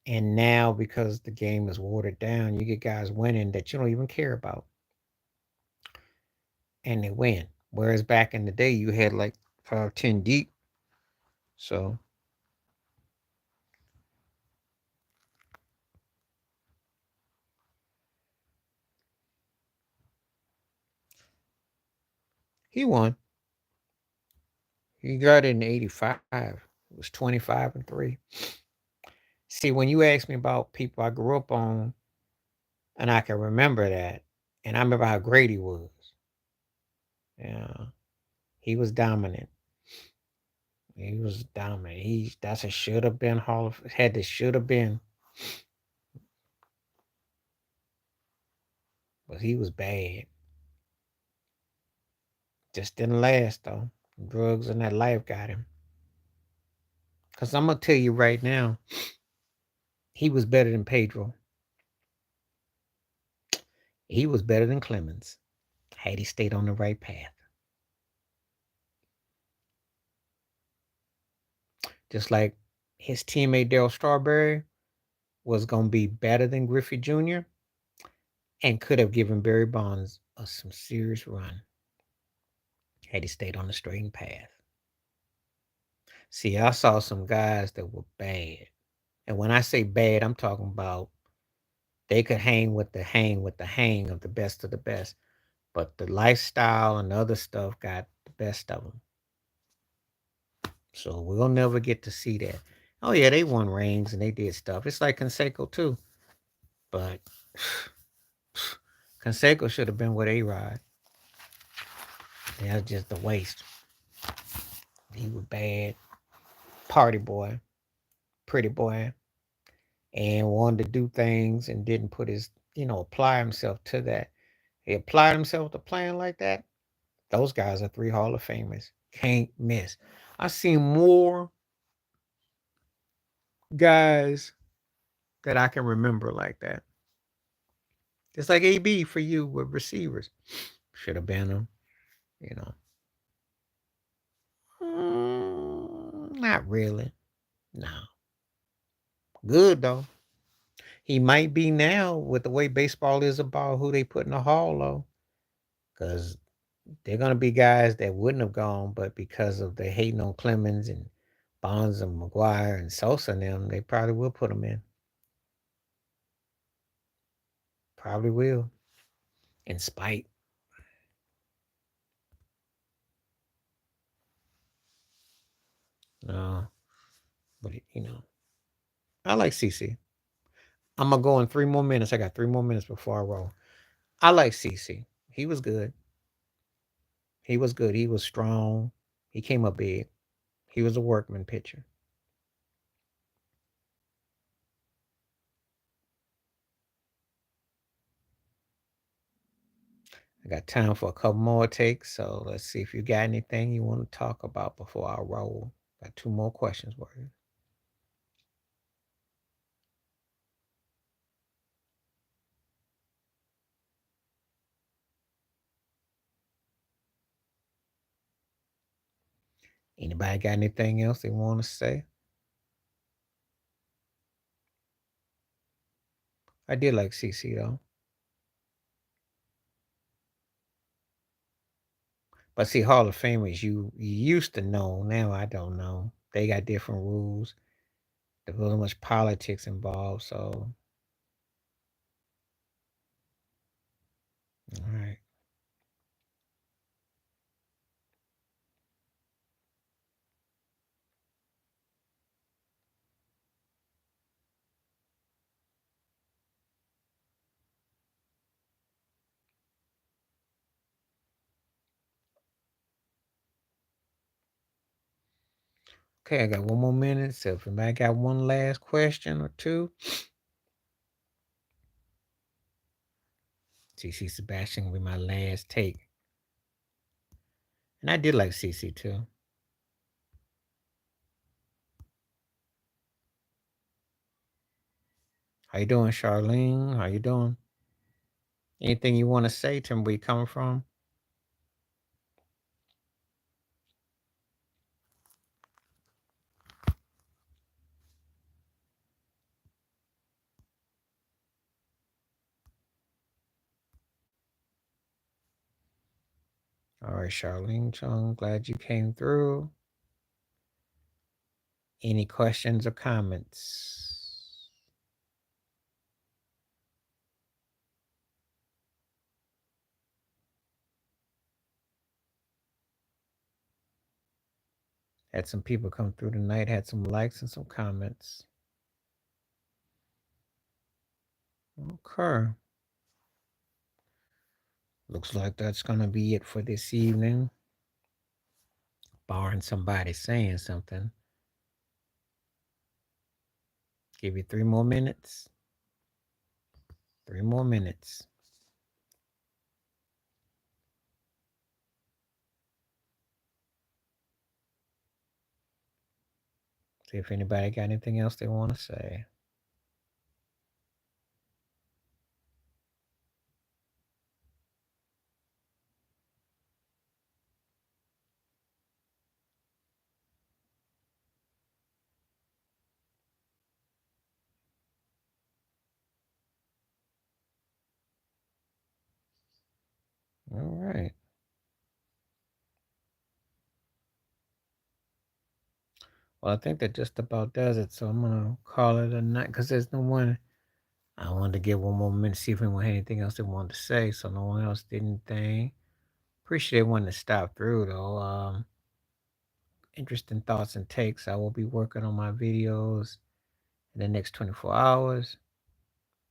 And now, because the game is watered down, you get guys winning that you don't even care about, and they win. Whereas back in the day, you had like 5, 10 deep. So he won. He got it in '85. It was 25-3. See, when you ask me about people I grew up on, and I can remember that, and I remember how great he was. Yeah, he was dominant. He was dominant. That's a should have been had to should have been, but he was bad. Just didn't last though. Drugs and that life got him. Cause I'm gonna tell you right now, he was better than Pedro. He was better than Clemens. Had he stayed on the right path. Just like his teammate Darryl Strawberry was gonna be better than Griffey Jr. and could have given Barry Bonds some serious run had he stayed on the straight path. See, I saw some guys that were bad. And when I say bad, I'm talking about they could hang of the best of the best. But the lifestyle and the other stuff got the best of them. So we'll never get to see that. Oh yeah, they won rings and they did stuff. It's like Canseco too. But Canseco should have been with A-Rod. That's just a waste. He was bad. Party boy. Pretty boy. And wanted to do things and didn't put his, apply himself to that. He applied himself to playing like that. Those guys are 3 Hall of Famers. Can't miss. I seen more guys that I can remember like that. It's like AB for you with receivers. Should have been them, you know. Not really. No. Good though. He might be now with the way baseball is about who they put in the hall though. Because they're gonna be guys that wouldn't have gone, but because of the hating on Clemens and Bonds and McGuire and Sosa and them, they probably will put them in. Probably will. In spite. No. But I like CC. I'm gonna go in 3 more minutes. I got 3 more minutes before I roll. I like CC. He was good. He was good. He was strong. He came up big. He was a workman pitcher. I got time for a couple more takes, so let's see if you got anything you want to talk about before I roll. Got 2 more questions for you. Anybody got anything else they want to say? I did like CC though. But see, Hall of Famers, you used to know. Now I don't know. They got different rules. There's a little much politics involved. So, all right. Okay, I got 1 more minute. So if anybody got one last question or two, CC Sebastian will be my last take. And I did like CC too. How you doing, Charlene? How you doing? Anything you want to say to where you coming from? All right, Charlene Chung, glad you came through. Any questions or comments? Had some people come through tonight, had some likes and some comments. Okay. Looks like that's going to be it for this evening. Barring somebody saying something. Give you 3 more minutes. 3 more minutes. See if anybody got anything else they want to say. All right. Well, I think that just about does it. So I'm going to call it a night because there's no one. I wanted to give 1 more minute, see if anyone had anything else they wanted to say. So no one else did anything. Appreciate everyone to stop through, though. Interesting thoughts and takes. I will be working on my videos in the next 24 hours.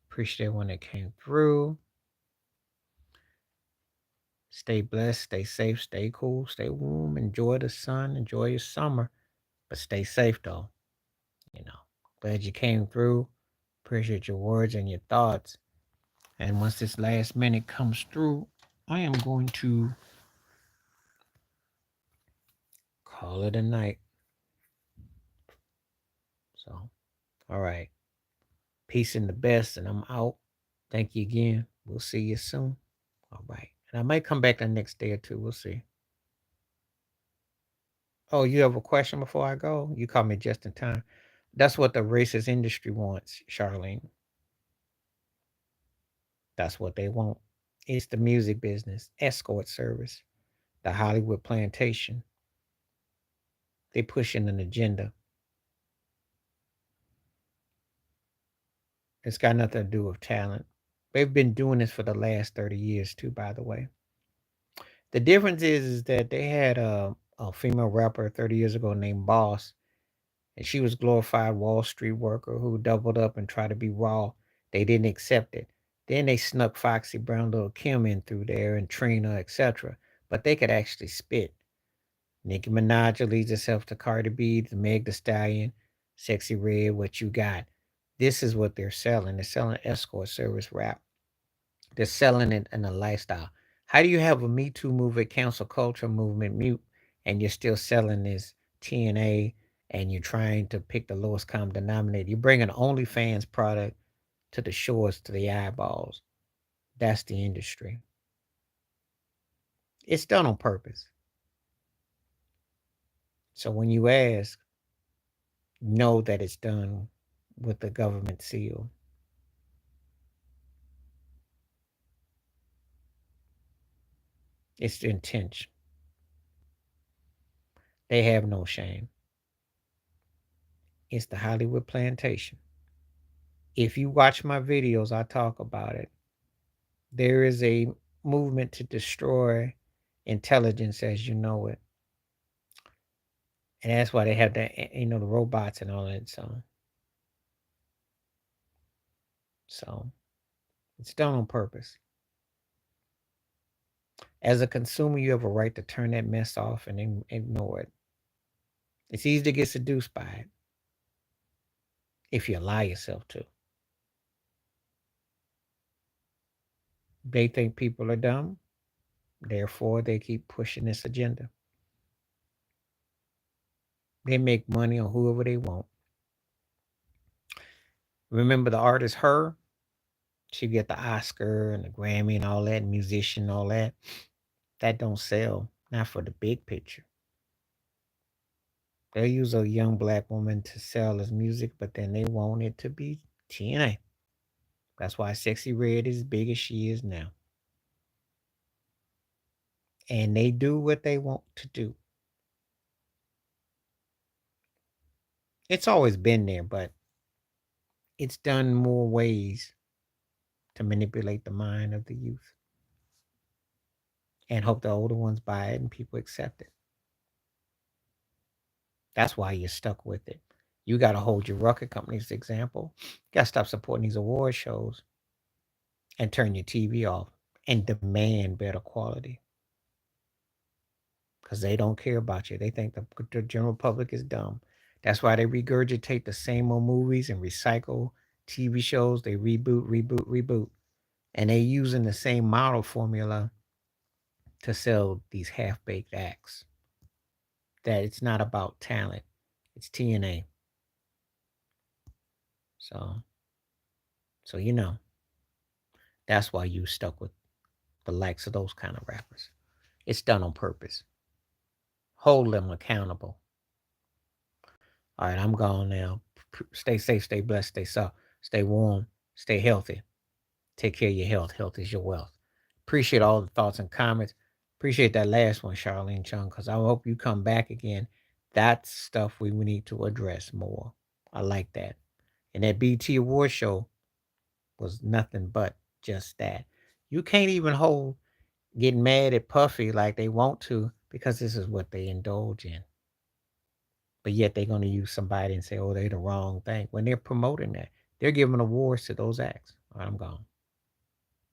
Appreciate everyone that came through. Stay blessed, stay safe, stay cool, stay warm, enjoy the sun, enjoy your summer, but stay safe though. Glad you came through. Appreciate your words and your thoughts. And once this last minute comes through, I am going to call it a night. So, all right. Peace and the best, and I'm out. Thank you again. We'll see you soon. All right. And I might come back the next day or two. We'll see. Oh, you have a question before I go? You call me just in time. That's what the racist industry wants, Charlene. That's what they want. It's the music business, escort service, the Hollywood plantation. They pushing an agenda. It's got nothing to do with talent. They've been doing this for the last 30 years too, by the way. The difference is that they had a female rapper 30 years ago named Boss, and she was glorified Wall Street worker who doubled up and tried to be raw. They didn't accept it. Then they snuck Foxy Brown Little Kim in through there and Trina, etc. But they could actually spit. Nicki Minaj leads herself to Cardi B, the Meg The Stallion, Sexy Red, What You Got. This is what they're selling. They're selling escort service rap. They're selling it in a lifestyle. How do you have a Me Too movement, cancel culture movement, mute, and you're still selling this TNA and you're trying to pick the lowest common denominator? You're bringing OnlyFans product to the shores, to the eyeballs. That's the industry. It's done on purpose. So when you ask, know that it's done with the government seal. It's the intention. They have no shame. It's the Hollywood plantation. If you watch my videos, I talk about it. There is a movement to destroy intelligence as you know it. And that's why they have the robots and all that. So it's done on purpose. As a consumer, you have a right to turn that mess off and ignore it. It's easy to get seduced by it if you allow yourself to. They think people are dumb, therefore they keep pushing this agenda. They make money on whoever they want. Remember the artist Her? She get the Oscar and the Grammy and all that, musician and all that. That don't sell, not for the big picture. They'll use a young black woman to sell as music, but then they want it to be TNA. That's why Sexy Red is as big as she is now. And they do what they want to do. It's always been there, but it's done more ways to manipulate the mind of the youth and hope the older ones buy it and people accept it. That's why you're stuck with it. You got to hold your record company's example. You got to stop supporting these award shows and turn your TV off and demand better quality because they don't care about you. They think the general public is dumb. That's why they regurgitate the same old movies and recycle TV shows. They reboot. And they using the same model formula to sell these half-baked acts. That it's not about talent. It's TNA. So that's why you stuck with the likes of those kind of rappers. It's done on purpose. Hold them accountable. All right, I'm gone now. Stay safe, stay blessed, stay soft, stay warm, stay healthy. Take care of your health. Health is your wealth. Appreciate all the thoughts and comments. Appreciate that last one, Charlene Chung, because I hope you come back again. That's stuff we need to address more. I like that. And that BT Award show was nothing but just that. You can't even hold getting mad at Puffy like they want to because this is what they indulge in. But yet they're going to use somebody and say, oh, they the wrong thing. When they're promoting that, they're giving awards to those acts. All right, I'm gone.